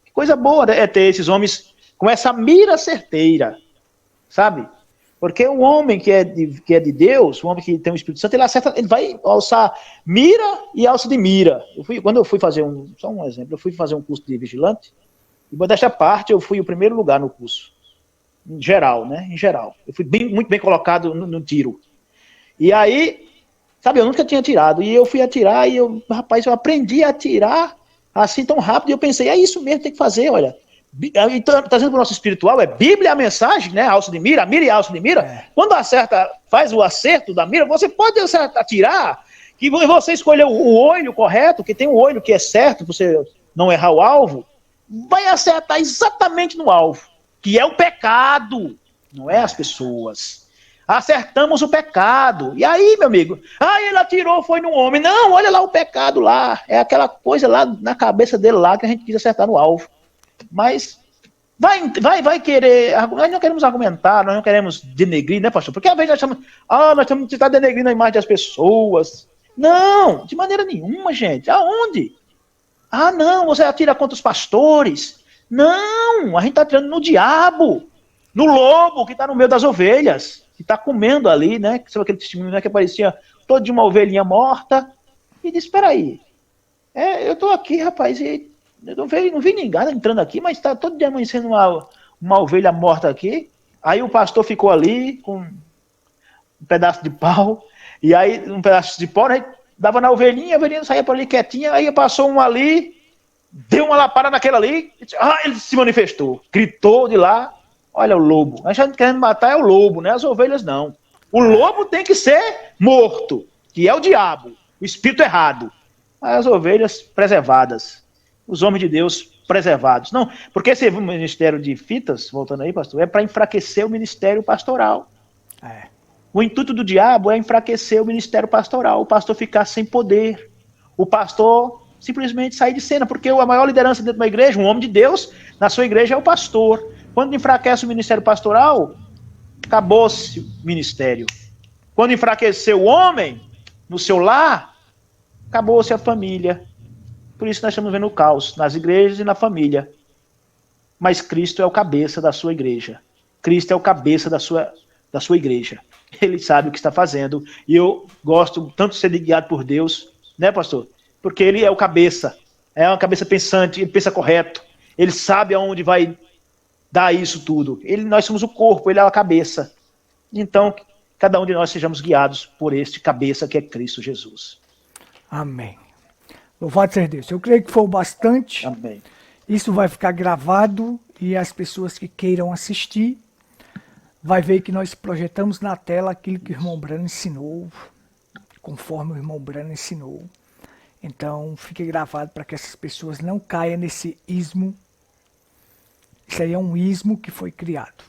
C: Que coisa boa é ter esses homens com essa mira certeira, sabe? Porque o homem que é de Deus, o homem que tem o Espírito Santo, ele acerta, ele vai alçar mira e alça de mira. Quando eu fui fazer só um exemplo, eu fui fazer um curso de vigilante, e desta parte eu fui o primeiro lugar no curso. Em geral, né? Em geral. Eu fui muito bem colocado no tiro. E aí, sabe, eu nunca tinha atirado. E eu fui atirar e eu aprendi a atirar assim tão rápido. E eu pensei, é isso mesmo, tem que fazer, olha. Então, trazendo para o nosso espiritual, é Bíblia a mensagem, né? Alça de mira, mira e alça de mira. Quando faz o acerto da mira, você pode atirar, que você escolheu o olho correto, que tem um olho que é certo, você não errar o alvo, vai acertar exatamente no alvo, que é o pecado, não é as pessoas. Acertamos o pecado. E aí, meu amigo, ele atirou, foi no homem. Não, olha lá o pecado lá, é aquela coisa lá na cabeça dele lá que a gente quis acertar no alvo. Mas vai querer... Nós não queremos argumentar, nós não queremos denegrir, né, pastor? Porque às vezes nós estamos denegrindo a imagem das pessoas. Não, de maneira nenhuma, gente. Aonde? Não, você atira contra os pastores. Não, a gente está atirando no diabo, no lobo que está no meio das ovelhas, que está comendo ali, né? Sabe aquele testemunho, né, que parecia todo de uma ovelhinha morta? E disse, espera aí, eu estou aqui, rapaz, e eu não vi ninguém entrando aqui, mas está todo dia amanhecendo uma ovelha morta aqui. Aí o pastor ficou ali com um pedaço de pau, e aí um pedaço de pau, né, dava na ovelhinha, a ovelhinha saía por ali quietinha, aí passou um ali, deu uma lapada naquela ali, ele se manifestou, gritou de lá, olha o lobo. Nós já querendo matar é o lobo, né? As ovelhas não. O lobo tem que ser morto, que é o diabo, o espírito errado. As ovelhas preservadas, os homens de Deus preservados. Não, porque esse ministério de fitas, voltando aí, pastor, é para enfraquecer o ministério pastoral. O intuito do diabo é enfraquecer o ministério pastoral, o pastor ficar sem poder, o pastor simplesmente sair de cena, porque a maior liderança dentro de uma igreja, um homem de Deus, na sua igreja é o pastor. Quando enfraquece o ministério pastoral, acabou-se o ministério. Quando enfraqueceu o homem no seu lar, acabou-se a família. Por isso nós estamos vendo o caos nas igrejas e na família. Mas Cristo é o cabeça da sua igreja. Cristo é o cabeça da sua igreja. Ele sabe o que está fazendo. E eu gosto tanto de ser guiado por Deus, né, pastor? Porque ele é o cabeça. É uma cabeça pensante, ele pensa correto. Ele sabe aonde vai dar isso tudo. Nós somos o corpo, ele é a cabeça. Então, cada um de nós sejamos guiados por este cabeça que é Cristo Jesus.
B: Amém. Louvado seja Deus. Eu creio que foi o bastante.
C: Amém.
B: Isso vai ficar gravado e as pessoas que queiram assistir vai ver que nós projetamos na tela aquilo que o irmão Brano ensinou, conforme o irmão Brano ensinou. Então, fique gravado para que essas pessoas não caiam nesse ismo. Isso aí é um ismo que foi criado.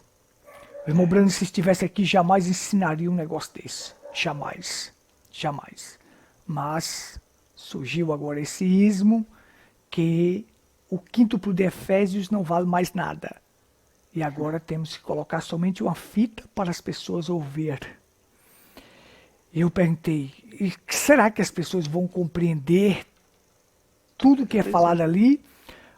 B: O irmão Brano, se estivesse aqui, jamais ensinaria um negócio desse. Jamais. Jamais. Mas surgiu agora esse ismo que o quíntuplo de Efésios não vale mais nada. E agora temos que colocar somente uma fita para as pessoas ouvir. Eu perguntei, será que as pessoas vão compreender tudo que é falado ali?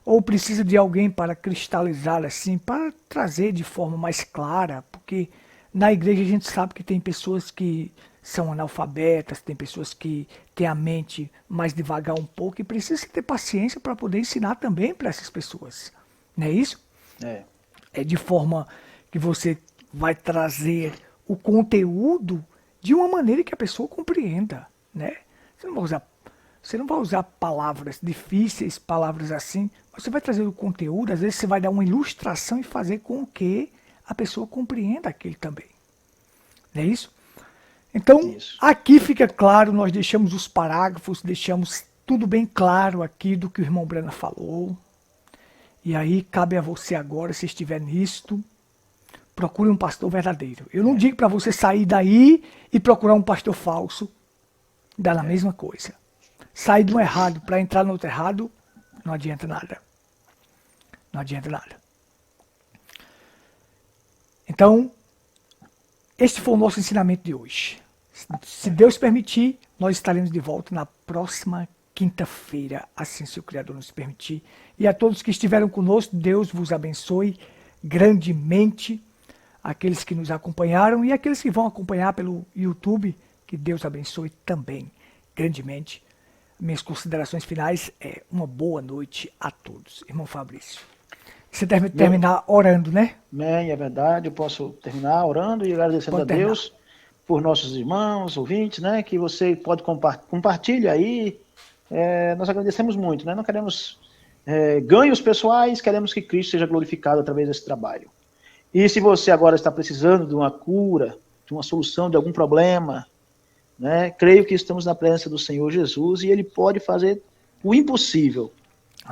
B: Ou precisa de alguém para cristalizar assim, para trazer de forma mais clara? Porque na igreja a gente sabe que tem pessoas que são analfabetas, tem pessoas que têm a mente mais devagar um pouco e precisa ter paciência para poder ensinar também para essas pessoas. Não é isso? É de forma que você vai trazer o conteúdo de uma maneira que a pessoa compreenda, né? Você não vai usar palavras difíceis, palavras assim, mas você vai trazer o conteúdo, às vezes você vai dar uma ilustração e fazer com que a pessoa compreenda aquilo também. Não é isso? Então, aqui fica claro, nós deixamos os parágrafos, deixamos tudo bem claro aqui do que o irmão Brana falou. E aí cabe a você agora, se estiver nisto, procure um pastor verdadeiro. Eu não digo para você sair daí e procurar um pastor falso, dá na mesma coisa. Sair do errado para entrar no outro errado, não adianta nada. Não adianta nada. Então, este foi o nosso ensinamento de hoje. Se Deus permitir, nós estaremos de volta na próxima quinta-feira, assim se o Criador nos permitir. E a todos que estiveram conosco, Deus vos abençoe grandemente. Aqueles que nos acompanharam e aqueles que vão acompanhar pelo YouTube, que Deus abençoe também grandemente. Minhas considerações finais é uma boa noite a todos. Irmão Fabrício, você deve terminar orando, né?
C: Amém, é verdade. Eu posso terminar orando e agradecendo a Deus por nossos irmãos, ouvintes, né? Que você pode compartilhar aí. Nós agradecemos muito, né? Não queremos ganhos pessoais, queremos que Cristo seja glorificado através desse trabalho. E se você agora está precisando de uma cura, de uma solução de algum problema, né? Creio que estamos na presença do Senhor Jesus e Ele pode fazer o impossível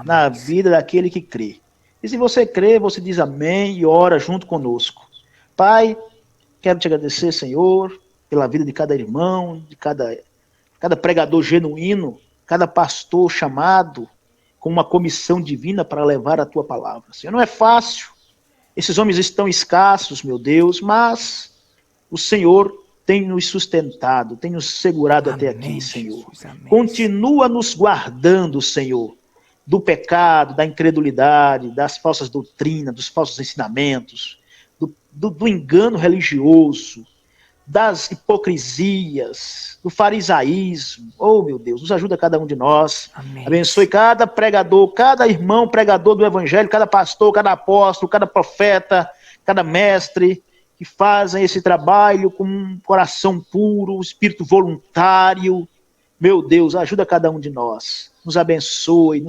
C: na vida daquele que crê. E se você crê, você diz amém e ora junto conosco. Pai, quero te agradecer, Senhor, pela vida de cada irmão, de cada pregador genuíno, cada pastor chamado, com uma comissão divina para levar a tua palavra. Senhor, não é fácil. Esses homens estão escassos, meu Deus, mas o Senhor tem nos sustentado, tem nos segurado até aqui, Senhor. Continua nos guardando, Senhor, do pecado, da incredulidade, das falsas doutrinas, dos falsos ensinamentos, do engano religioso, das hipocrisias, do farisaísmo. Oh, meu Deus, nos ajuda cada um de nós. Amém. Abençoe cada pregador, cada irmão pregador do evangelho, cada pastor, cada apóstolo, cada profeta, cada mestre, que fazem esse trabalho com um coração puro, espírito voluntário. Meu Deus, ajuda cada um de nós. Nos abençoe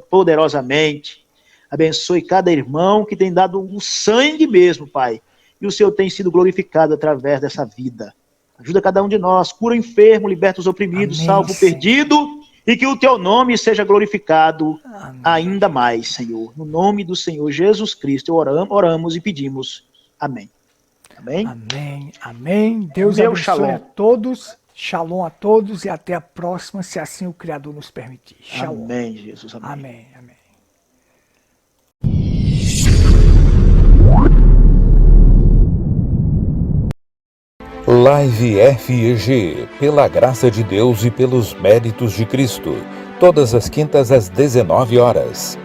C: poderosamente. Abençoe cada irmão que tem dado o sangue mesmo, Pai. E o Senhor tem sido glorificado através dessa vida. Ajuda cada um de nós, cura o enfermo, liberta os oprimidos, salva o perdido, e que o teu nome seja glorificado ainda mais, Senhor. No nome do Senhor Jesus Cristo, oramos e pedimos. Amém. Amém?
B: Amém, amém. Deus abençoe
C: shalom
B: a todos, shalom a todos e até a próxima, se assim o Criador nos permitir. Shalom.
C: Amém, Jesus. Amém.
B: Amém, amém.
A: Live FEG, pela graça de Deus e pelos méritos de Cristo, todas as quintas às 19 horas.